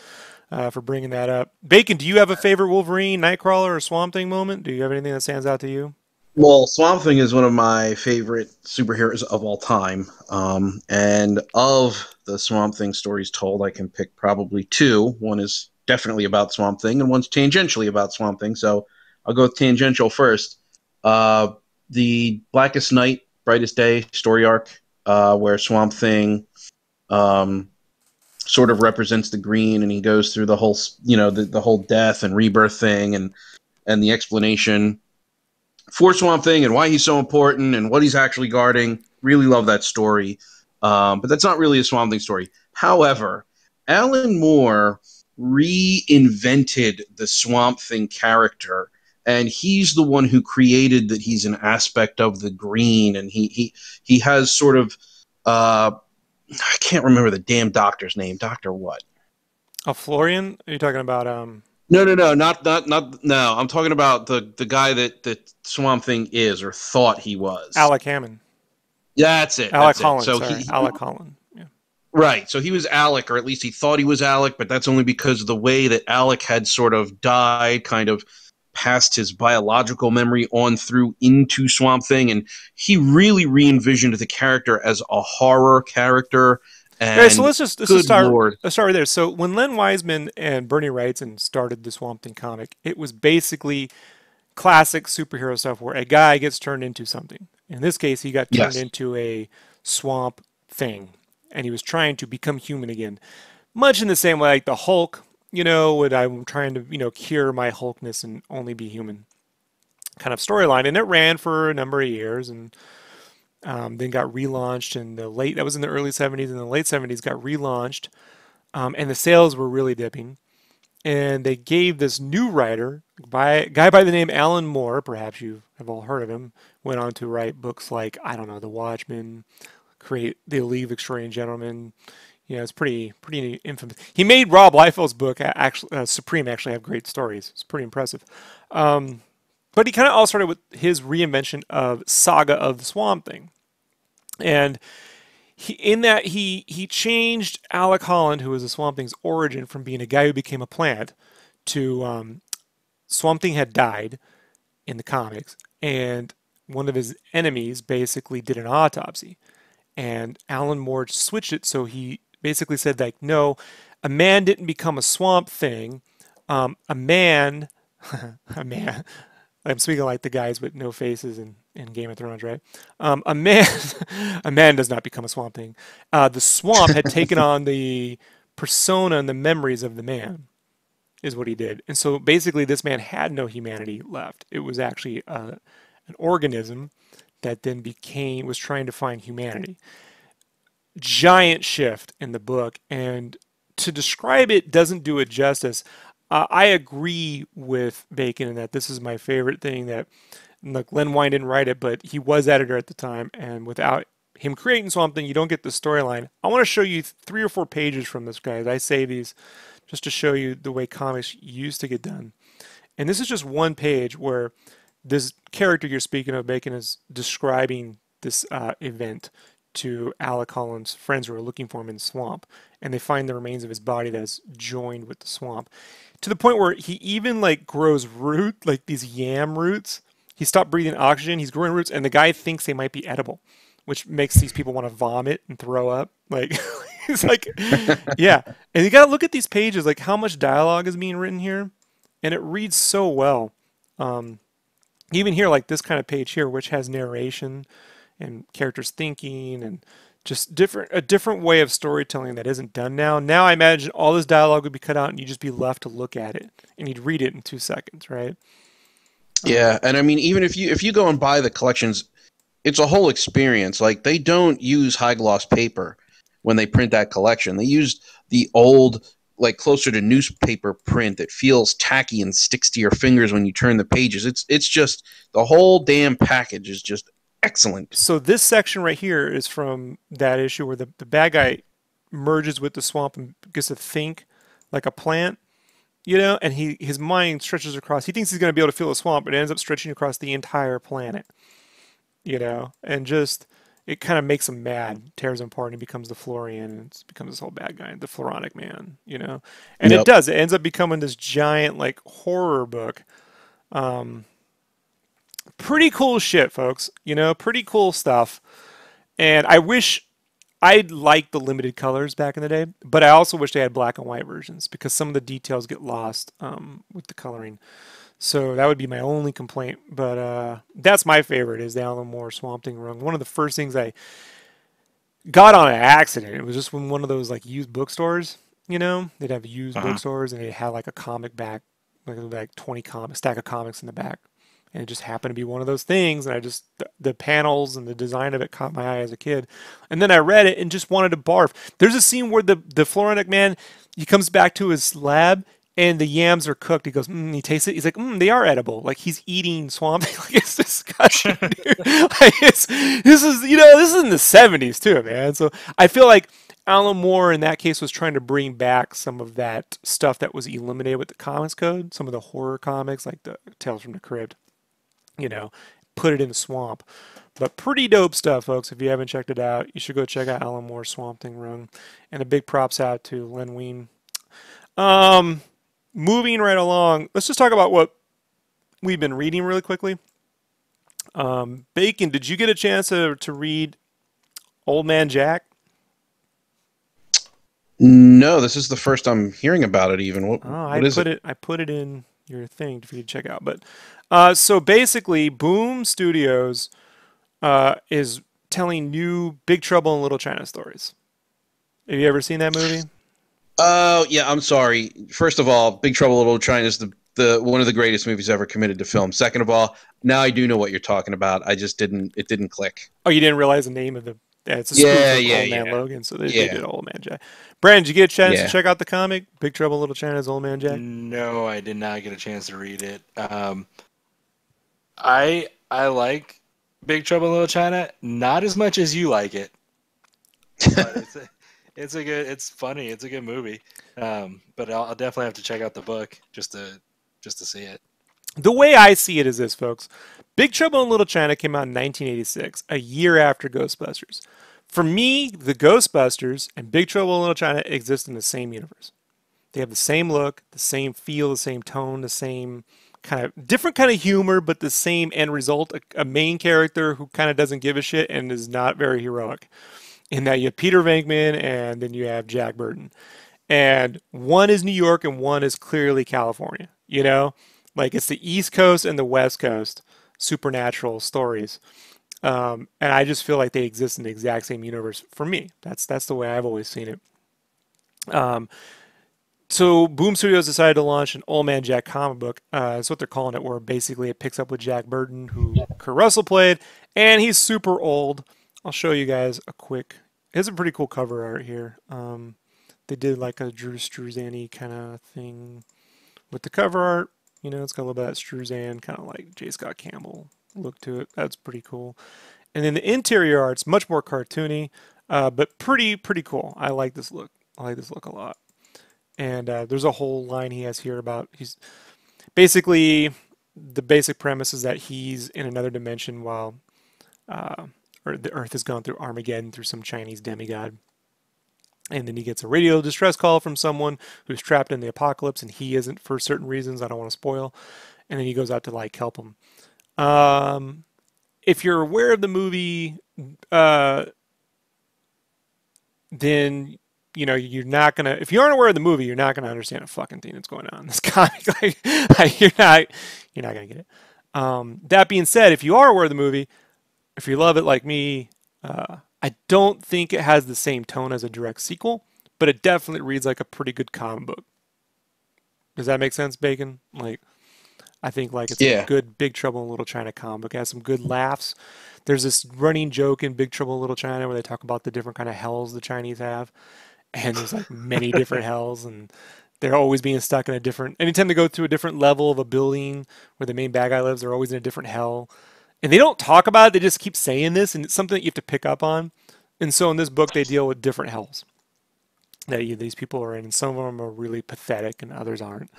for bringing that up. Bacon, do you have a favorite Wolverine, Nightcrawler, or Swamp Thing moment? Do you have anything that stands out to you?
Well, Swamp Thing is one of my favorite superheroes of all time. And of the Swamp Thing stories told, I can pick probably two. One is definitely about Swamp Thing, and one's tangentially about Swamp Thing. So I'll go with tangential first. Uh, the Blackest Night, Brightest Day story arc, where Swamp Thing um, sort of represents the green, and he goes through the whole, the whole death and rebirth thing, and the explanation for Swamp Thing and why he's so important and what he's actually guarding. Really love that story. But that's not really a Swamp Thing story. However, Alan Moore reinvented the Swamp Thing character, and he's the one who created that he's an aspect of the green, and he has sort of I can't remember the damn doctor's name. Doctor what?
Oh, Florian? Are you talking about
No, not. No, I'm talking about the guy that Swamp Thing is or thought he was.
Alec Hammond?
Yeah, that's it.
Alec
That's
Holland.
it. So
sorry, Alec Holland. Yeah.
right. So he was Alec, or at least he thought he was Alec, but that's only because of the way that Alec had sort of died, kind of passed his biological memory on through into Swamp Thing, and he really re-envisioned the character as a horror character. And
okay, so let's start.
Lord.
Let's start right there. So when Len Wiseman and Bernie Wrightson started the Swamp Thing comic, it was basically classic superhero stuff where a guy gets turned into something. In this case, he got turned into a swamp thing, and he was trying to become human again, much in the same way like the Hulk. When I'm trying to cure my Hulkness and only be human, kind of storyline, and it ran for a number of years, and then got relaunched in the late. That was in the early '70s, and the late '70s got relaunched, and the sales were really dipping. And they gave this new writer, a guy by the name Alan Moore, perhaps you have all heard of him, went on to write books like, I don't know, The Watchmen, create The League of Extraordinary Gentlemen. It's pretty infamous. He made Rob Liefeld's book, actually, Supreme, actually have great stories. It's pretty impressive. But he kind of all started with his reinvention of Saga of the Swamp Thing. And he changed Alec Holland, who was the Swamp Thing's origin, from being a guy who became a plant to Swamp Thing had died in the comics, and one of his enemies basically did an autopsy, and Alan Moore switched it, so he basically said like, no, a man didn't become a Swamp Thing, a man, a man. I'm speaking like the guys with no faces in Game of Thrones, right? A man, a man does not become a Swamp Thing. The swamp had taken on the persona and the memories of the man, is what he did. And so basically, this man had no humanity left. It was actually an organism that then was trying to find humanity. Giant shift in the book, and to describe it doesn't do it justice. I agree with Bacon in that this is my favorite thing that, look, Len Wein didn't write it, but he was editor at the time, and without him creating something, you don't get the storyline. I want to show you 3 or 4 pages from this, guys. I say these just to show you the way comics used to get done. And this is just one page where this character you're speaking of, Bacon, is describing this event to Alec Holland's friends who are looking for him in the swamp, and they find the remains of his body that's joined with the swamp, to the point where he even like grows like these yam roots. He stopped breathing oxygen. He's growing roots, and the guy thinks they might be edible, which makes these people want to vomit and throw up. Like, it's like, yeah. And you got to look at these pages, like how much dialogue is being written here, and it reads so well. Even here, like this kind of page here, which has narration and characters thinking and just a different way of storytelling that isn't done now. Now I imagine all this dialogue would be cut out and you'd just be left to look at it and you'd read it in 2 seconds, right?
Yeah, and I mean, even if you go and buy the collections, it's a whole experience. Like, they don't use high gloss paper when they print that collection. They use the old, like, closer to newspaper print that feels tacky and sticks to your fingers when you turn the pages. It's just the whole damn package is just excellent.
So this section right here is from that issue where the bad guy merges with the swamp and gets to think like a plant, and his mind stretches across. He thinks he's going to be able to feel the swamp, but it ends up stretching across the entire planet, and just it kind of makes him mad, tears him apart, and he becomes the Florian, and it becomes this whole bad guy, the Floronic Man, and
Yep.
it does. It ends up becoming this giant like horror book. pretty cool shit, folks. You know, pretty cool stuff. And I wish I liked the limited colors back in the day, but I also wish they had black and white versions because some of the details get lost with the coloring. So that would be my only complaint. But that's my favorite is the Alan Moore Swamp Thing run. One of the first things I got on an accident. It was just when one of those like used bookstores, you know, they'd have used bookstores and they had like a comic back, like 20 comic stack of comics in the back. And it just happened to be one of those things. And I just, the panels and the design of it caught my eye as a kid. And then I read it and just wanted to barf. There's a scene where the Floronic man, he comes back to his lab and the yams are cooked. He goes, he tastes it. He's like, they are edible. Like he's eating swamp. Like it's disgusting, dude. Like this is in the 70s too, man. So I feel like Alan Moore in that case was trying to bring back some of that stuff that was eliminated with the Comics Code, some of the horror comics like the Tales from the Crypt. You know, put it in the swamp. But pretty dope stuff, folks. If you haven't checked it out, you should go check out Alan Moore's Swamp Thing run. And a big props out to Len Wein. Moving right along, let's just talk about what we've been reading really quickly. Bacon, did you get a chance to read Old Man Jack?
No, this is the first I'm hearing about it even. What is it?
I put it in your thing for you to check out. But so basically, Boom Studios is telling new Big Trouble in Little China stories. Have you ever seen that movie?
Oh, yeah, I'm sorry. First of all, Big Trouble in Little China is the one of the greatest movies ever committed to film. Second of all, now I do know what you're talking about. It didn't click.
Oh, you didn't realize the name of the it's a spoof of Old Man Logan, so they did Old Man Jack. Brandon, did you get a chance to check out the comic, Big Trouble in Little China's Old Man Jack?
No, I did not get a chance to read it. I like Big Trouble in Little China, not as much as you like it. But it's funny. It's a good movie. But I'll definitely have to check out the book just to see it.
The way I see it is this, folks. Big Trouble in Little China came out in 1986, a year after Ghostbusters. For me, the Ghostbusters and Big Trouble in Little China exist in the same universe. They have the same look, the same feel, the same tone, the same kind of different kind of humor, but the same end result. A main character who kind of doesn't give a shit and is not very heroic. In that you have Peter Venkman and then you have Jack Burton. And one is New York and one is clearly California. You know? Like it's the East Coast and the West Coast supernatural stories. And I just feel like they exist in the exact same universe for me. That's the way I've always seen it. So Boom Studios decided to launch an Old Man Jack comic book. That's what they're calling it, where basically it picks up with Jack Burton, who Kurt Russell played, and he's super old. I'll show you guys a quick. It's a pretty cool cover art here. They did like a Drew Struzan-y kind of thing with the cover art. You know, it's got a little bit of that Struzan, kind of like J. Scott Campbell look to it. That's pretty cool. And then the interior art's much more cartoony, but pretty cool. I like this look. I like this look a lot. And there's a whole line he has here about he's basically the basic premise is that he's in another dimension while or the Earth has gone through Armageddon through some Chinese demigod. And then he gets a radio distress call from someone who's trapped in the apocalypse, and he isn't for certain reasons I don't want to spoil. And then he goes out to like help him. If you're aware of the movie, then you know you're not gonna. If you aren't aware of the movie, you're not gonna understand a fucking thing that's going on in this comic. Like you're not gonna get it. That being said, if you are aware of the movie, if you love it like me, I don't think it has the same tone as a direct sequel, but it definitely reads like a pretty good comic book. Does that make sense, Bacon? Like, I think like it's a good Big Trouble in Little China comic book. It has some good laughs. There's this running joke in Big Trouble in Little China where they talk about the different kind of hells the Chinese have, and there's like many different hells, and they're always being stuck in a different. Anytime they go to a different level of a building where the main bad guy lives, they're always in a different hell. And they don't talk about it, they just keep saying this, and it's something that you have to pick up on. And so in this book, they deal with different hells that these people are in. And some of them are really pathetic, and others aren't.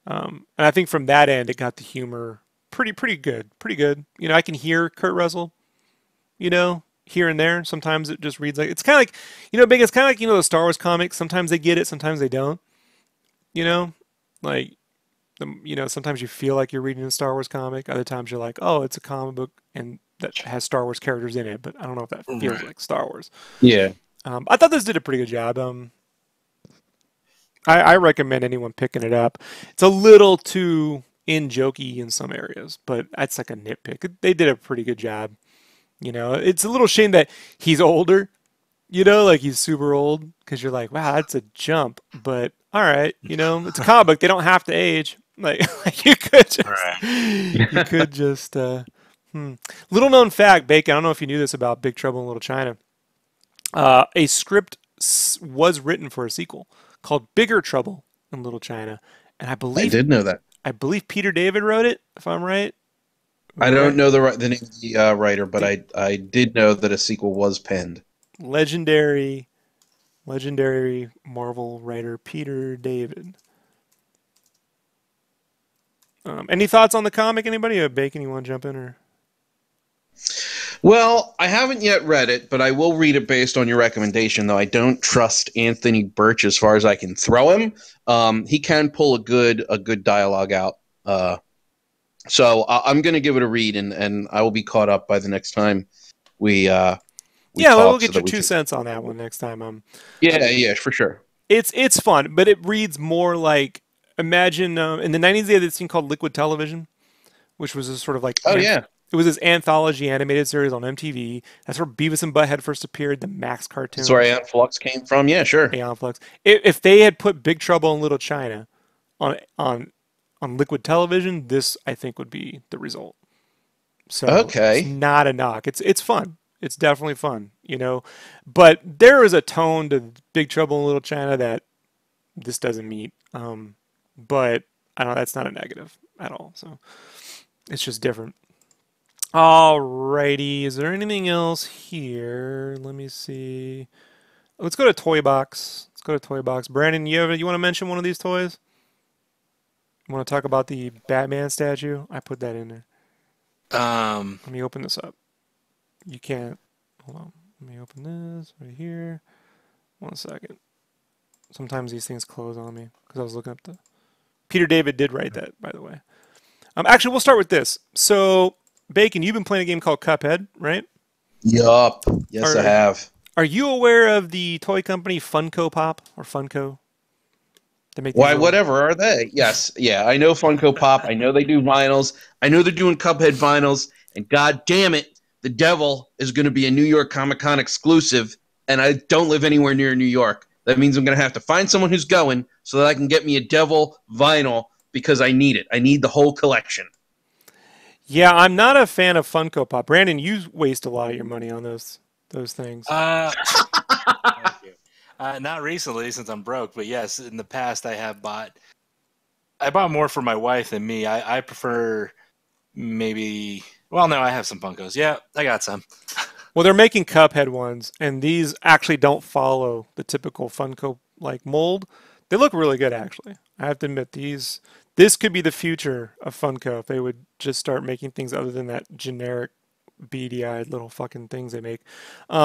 And I think from that end, it got the humor pretty good. Pretty good. You know, I can hear Kurt Russell, you know, here and there. Sometimes it just reads like, it's kind of like, you know, Big, it's kind of like, you know, the Star Wars comics. Sometimes they get it, sometimes they don't. You know, like, sometimes you feel like you're reading a Star Wars comic. Other times you're like, oh, it's a comic book and that has Star Wars characters in it, but I don't know if that feels like Star Wars.
Yeah.
I thought this did a pretty good job. I recommend anyone picking it up. It's a little too in-jokey in some areas, but that's like a nitpick. They did a pretty good job. It's a little shame that he's older, like he's super old, because you're like, wow, that's a jump. But all right, it's a comic book. They don't have to age. Like you could just, Little known fact, Bacon, I don't know if you knew this about Big Trouble in Little China. A script was written for a sequel called Bigger Trouble in Little China, and I
did know that.
I believe Peter David wrote it, if I'm right.
I don't know the name of the writer, but I did know that a sequel was penned.
Legendary Marvel writer Peter David. Any thoughts on the comic? Anybody? Bacon, you want to jump in or?
Well, I haven't yet read it, but I will read it based on your recommendation, though I don't trust Anthony Birch as far as I can throw him. He can pull a good dialogue out. So I'm going to give it a read, and I will be caught up by the next time we talk.
We'll get your 2 cents on that one next time.
Yeah, for sure.
It's fun, but it reads more like, imagine in the 90s they had this thing called Liquid Television, which was this sort of like it was this anthology animated series on MTV. That's where Beavis and Butthead first appeared, the Max cartoons.
That's where Aeon Flux came from. Yeah, sure.
Aeon Flux. If they had put Big Trouble in Little China on Liquid Television, this I think would be the result. So it's not a knock. It's fun. It's definitely fun, But there is a tone to Big Trouble in Little China that this doesn't meet. But I don't know, that's not a negative at all. So it's just different. Alrighty, is there anything else here? Let me see. Let's go to Toy Box. Brandon, you want to mention one of these toys? You want to talk about the Batman statue? I put that in there. Let me open this up. You can't. Hold on. Let me open this right here. 1 second. Sometimes these things close on me because I was looking up the. Peter David did write that, by the way. Actually, we'll start with this. So, Bacon, you've been playing a game called Cuphead, right?
Yup. Yes, I have.
Are you aware of the toy company Funko Pop or Funko?
Why, whatever are they? Yes. Yeah, I know Funko Pop. I know they do vinyls. I know they're doing Cuphead vinyls. And god damn it, the Devil is going to be a New York Comic-Con exclusive, and I don't live anywhere near New York. That means I'm going to have to find someone who's going so that I can get me a Devil vinyl because I need it. I need the whole collection.
Yeah, I'm not a fan of Funko Pop. Brandon, you waste a lot of your money on those things.
Thank you. Not recently since I'm broke, but yes, in the past I bought more for my wife than me. I prefer maybe. Well, no, I have some Funkos. Yeah, I got some.
Well, they're making Cuphead ones, and these actually don't follow the typical Funko like mold. They look really good, actually. I have to admit, this could be the future of Funko if they would just start making things other than that generic beady-eyed little fucking things they make.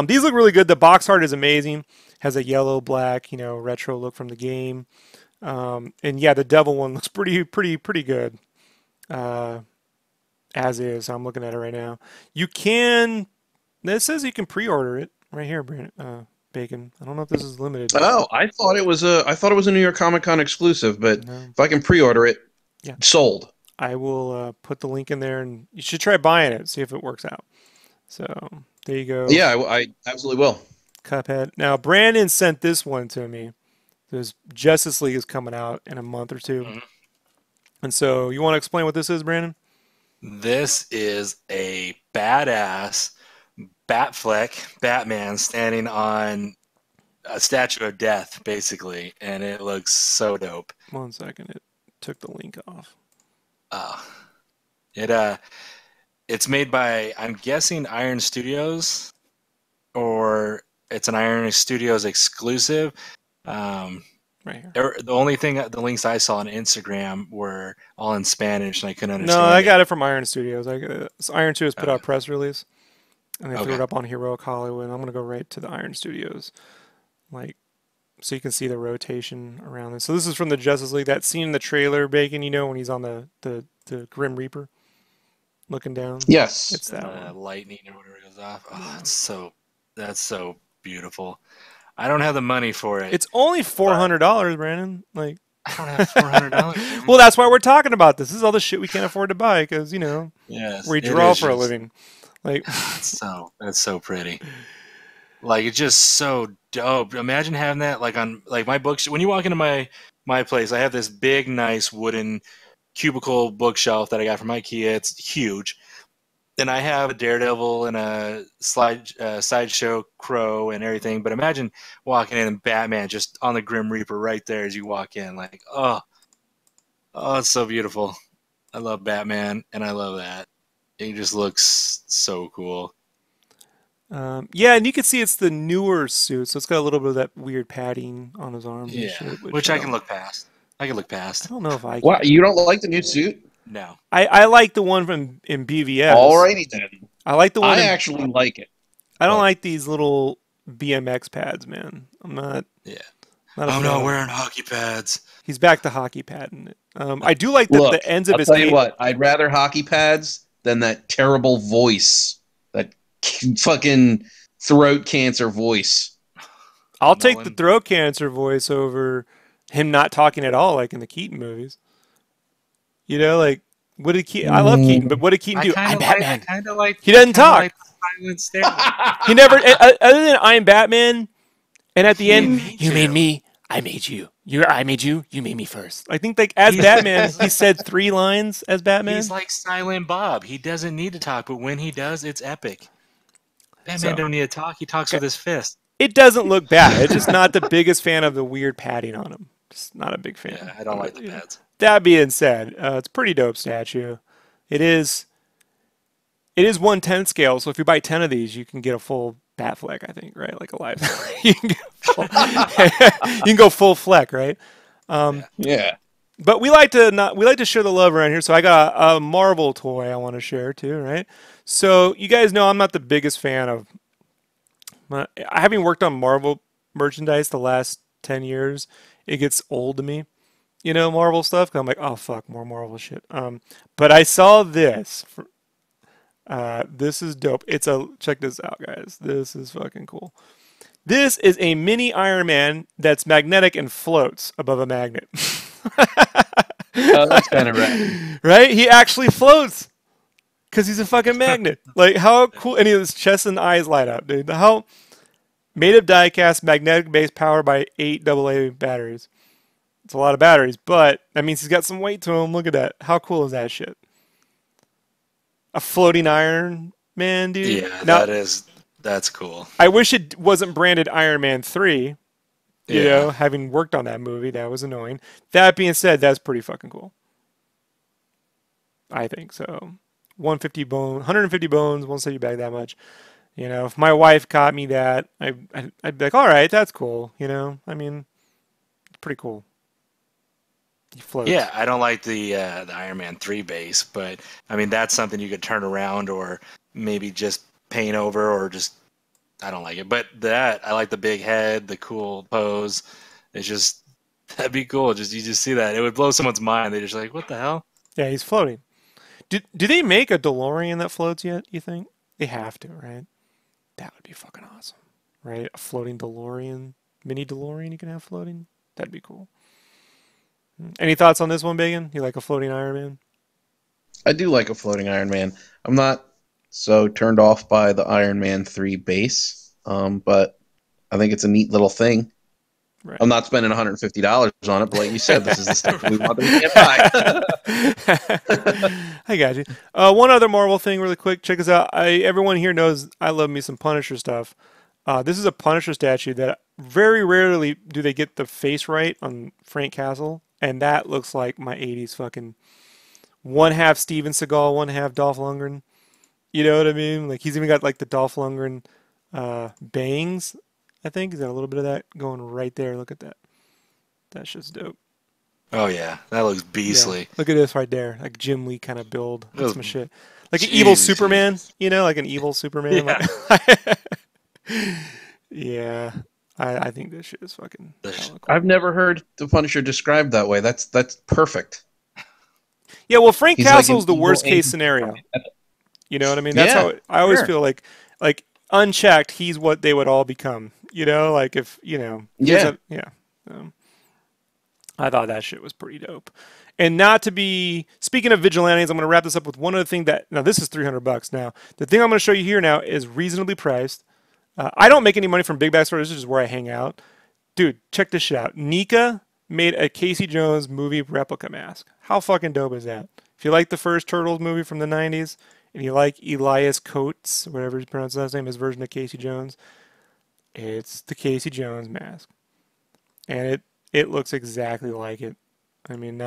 These look really good. The box art is amazing. Has a yellow, black, retro look from the game. And yeah, the Devil one looks pretty good. As is. I'm looking at it right now. It says you can pre-order it right here, Bacon. I don't know if this is limited.
Oh, I thought it was a New York Comic-Con exclusive, but if I can pre-order it, sold.
I will put the link in there, and you should try buying it, see if it works out. So there you go.
Yeah, I absolutely will.
Cuphead. Now, Brandon sent this one to me. There's Justice League is coming out in a month or two. Mm-hmm. And so you want to explain what this is, Brandon?
This is a badass Batfleck Batman standing on a statue of death, basically, and it looks so dope.
1 second, it took the link off.
It's made by, I'm guessing, Iron Studios, or it's an Iron Studios exclusive.
Right here.
The only thing, the links I saw on Instagram were all in Spanish, and I couldn't understand.
No, I got it from Iron Studios. Iron Studios put out a press release, and they threw it up on Heroic Hollywood. I'm going to go right to the Iron Studios, so you can see the rotation around this. So this is from the Justice League. That scene in the trailer, Bacon, you know, when he's on the Grim Reaper looking down.
Yes.
It's that one.
Lightning or whatever goes off. Oh, that's so beautiful. I don't have the money for it.
It's only $400, Brandon. Like,
I don't have $400.
Well, that's why we're talking about this. This is all the shit we can't afford to buy because, you know, we draw for a living. Like,
that's so pretty. Like, it's just so dope. Imagine having that like on like my books. When you walk into my place, I have this big, nice wooden cubicle bookshelf that I got from IKEA. It's huge. And I have a Daredevil and a sideshow crow and everything. But imagine walking in and Batman just on the Grim Reaper right there as you walk in. Like, oh, it's so beautiful. I love Batman, and I love that. It just looks so cool.
Yeah, and you can see it's the newer suit, so it's got a little bit of that weird padding on his arms.
Yeah,
and shit,
which I can look past. I don't
know if I can.
What, you don't like the new suit?
No.
I like the one from in BVS.
Alrighty then.
I like the one.
I actually like it.
I don't like these little BMX pads, man. I'm not.
Yeah.
I'm
not wearing hockey pads.
He's back to hockey padding it. I do like the ends of his.
I'll tell you what. I'd rather hockey pads than that terrible voice. That fucking throat cancer voice.
I'll take the throat cancer voice over him not talking at all, like in the Keaton movies. You know, like what did Keaton? I love Keaton, but what did Keaton do? I'm Batman. He doesn't talk.
Like silent stare.
He never, other than I'm Batman, and at the end, you made me, I made you. I made you. You made me first. I think like as Batman, he said 3 lines as Batman.
He's like Silent Bob. He doesn't need to talk, but when he does, it's epic. Batman don't need to talk. He talks with his fist.
It doesn't look bad. It's just not the biggest fan of the weird padding on him. Just not a big fan.
Yeah, I don't like the pads.
That being said, it's a pretty dope statue. It is 1/10 scale, so if you buy 10 of these, you can get a full Batfleck, I think, right? Like a live. you can go full Fleck, right?
Yeah.
But we like to share the love around here. So I got a Marvel toy I want to share too, right? So you guys know I'm not the biggest fan of. Having worked on Marvel merchandise the last 10 years, it gets old to me. You know, Marvel stuff. 'Cause I'm like, oh fuck, more Marvel shit. But I saw this. This is dope. Check this out, guys. This is fucking cool. This is a mini Iron Man that's magnetic and floats above a magnet.
Oh, that's kind of rad.
Right? He actually floats because he's a fucking magnet. Like, how cool. And his chest and eyes light up, dude. How made of die-cast, magnetic base powered by 8 AA batteries. It's a lot of batteries, but that means he's got some weight to him. Look at that. How cool is that shit? A floating Iron Man, dude.
Yeah, that's cool.
I wish it wasn't branded Iron Man 3. You know, having worked on that movie, that was annoying. That being said, that's pretty fucking cool. I think so. 150 bones, won't set you back that much. You know, if my wife caught me that, I'd be like, all right, that's cool. You know, I mean, it's pretty cool. He floats.
Yeah, I don't like the Iron Man 3 base, but I mean that's something you could turn around or maybe just paint over or just I don't like it. But I like the big head, the cool pose. It's just that'd be cool. You just see that. It would blow someone's mind. They're just like, what the hell?
Yeah, he's floating. Do they make a DeLorean that floats yet, you think? They have to, right? That would be fucking awesome. Right? A floating DeLorean, mini DeLorean you can have floating? That'd be cool. Any thoughts on this one, Bacon? You like a floating Iron Man?
I do like a floating Iron Man. I'm not so turned off by the Iron Man 3 base, but I think it's a neat little thing. Right. I'm not spending $150 on it, but like you said, this is the stuff we want that we can't buy.
I got you. One other Marvel thing really quick. Check this out. Everyone here knows I love me some Punisher stuff. This is a Punisher statue that very rarely do they get the face right on Frank Castle. And that looks like my 80s fucking one half Steven Seagal, one half Dolph Lundgren. You know what I mean? Like he's even got like the Dolph Lundgren bangs, I think. He's got a little bit of that going right there. Look at that. That's just dope.
Oh yeah, that looks beastly. Yeah.
Look at this right there. Like Jim Lee kind of build. That's some shit. Like an evil Superman, you know, like an evil Superman.
Yeah.
Like, yeah. I think this shit is fucking cool.
I've never heard the Punisher described that way. That's perfect.
Yeah, well, Frank Castle's the worst case scenario. You know what I mean? That's how I always feel like unchecked, he's what they would all become. You know, like if I thought that shit was pretty dope. And not to be speaking of vigilantes, I'm going to wrap this up with one other thing that now this is $300 now. The thing I'm going to show you here now is reasonably priced. I don't make any money from big bag stores. This is just where I hang out. Dude, check this shit out. Nika made a Casey Jones movie replica mask. How fucking dope is that? If you like the first Turtles movie from the 90s, and you like Elias Coates, whatever his pronounced last name, his version of Casey Jones, it's the Casey Jones mask. And it looks exactly like it. I mean,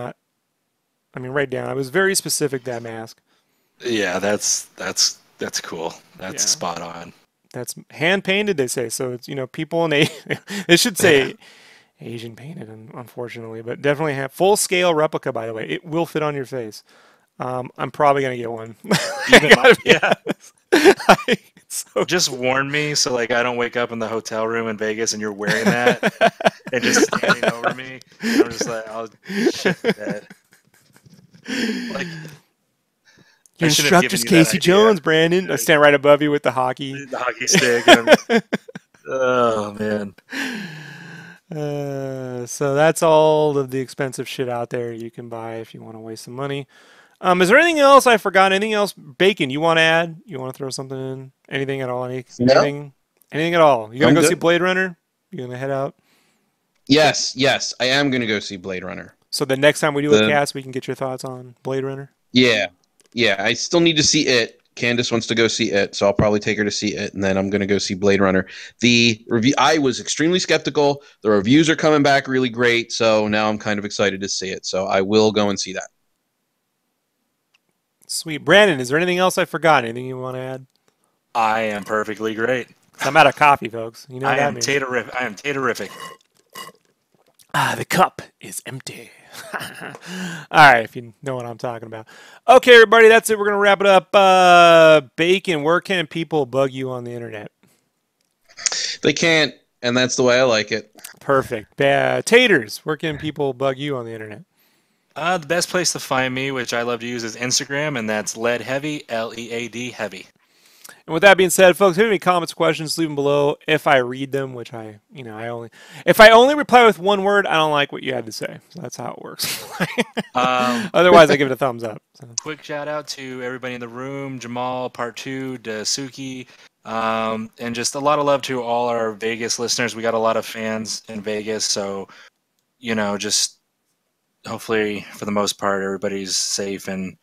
right down. I was very specific, that mask.
Yeah, that's cool. That's spot on.
That's hand painted, they say. So it's, people in it should say Asian painted, unfortunately, but definitely have full scale replica. By the way, it will fit on your face. I'm probably gonna get one.
Just warn me so like I don't wake up in the hotel room in Vegas and you're wearing that and just standing over me. I'm just like, I'll shit the bed. Like.
Your instructor's Casey Jones, Brandon. I stand right above you with the hockey
stick. Oh man.
So that's all of the expensive shit out there you can buy if you want to waste some money. Is there anything else I forgot? Anything else? Bacon, you want to add? You want to throw something in? Anything at all? Anything at all? You gonna go see Blade Runner? You gonna head out?
Yes, I am gonna go see Blade Runner.
So the next time we do a cast, we can get your thoughts on Blade Runner.
Yeah, I still need to see it. Candace wants to go see it, so I'll probably take her to see it, and then I'm going to go see Blade Runner. The review, I was extremely skeptical. The reviews are coming back really great, so now I'm kind of excited to see it. So I will go and see that.
Sweet. Brandon, is there anything else I forgot? Anything you want to add?
I am perfectly great.
I'm out of coffee, folks. You know what that means.
I am taterific.
The cup is empty. All right, if you know what I'm talking about. Okay, everybody, that's it. We're going to wrap it up. Bacon, where can people bug you on the internet?
They can't, and that's the way I like it.
Perfect. Taters, where can people bug you on the internet?
The best place to find me, which I love to use, is Instagram, and that's Lead Heavy, Lead Heavy.
And with that being said, folks, if you have any comments, questions, leave them below. If I read them, which if I only reply with one word, I don't like what you had to say. So that's how it works. Otherwise, I give it a thumbs up. So.
Quick shout out to everybody in the room, Jamal, Part 2, Dasuki, and just a lot of love to all our Vegas listeners. We got a lot of fans in Vegas, so just hopefully for the most part everybody's safe and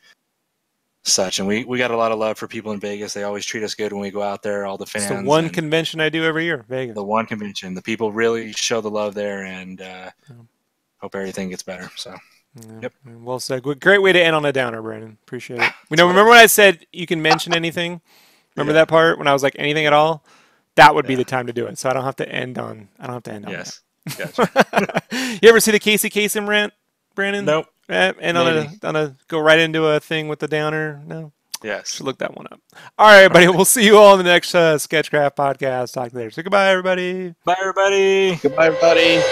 such, and we got a lot of love for people in Vegas. They always treat us good when we go out there, all the fans.
It's the one convention I do every year, Vegas.
The one convention. The people really show the love there, and hope everything gets better. So, yep.
Well said. Great way to end on a downer, Brandon. Appreciate it. Remember when I said you can mention anything? Remember that part when I was like anything at all? That would be the time to do it. So I don't have to end on.
Yes.
That. Gotcha. You ever see the Casey Kasem rant, Brandon?
Nope.
And on a go right into a thing with the downer? No?
Yes.
Should look that one up. All right, everybody. We'll see you all in the next SketchCraft podcast. Talk later. So goodbye, everybody.
Bye, everybody.
Goodbye, everybody.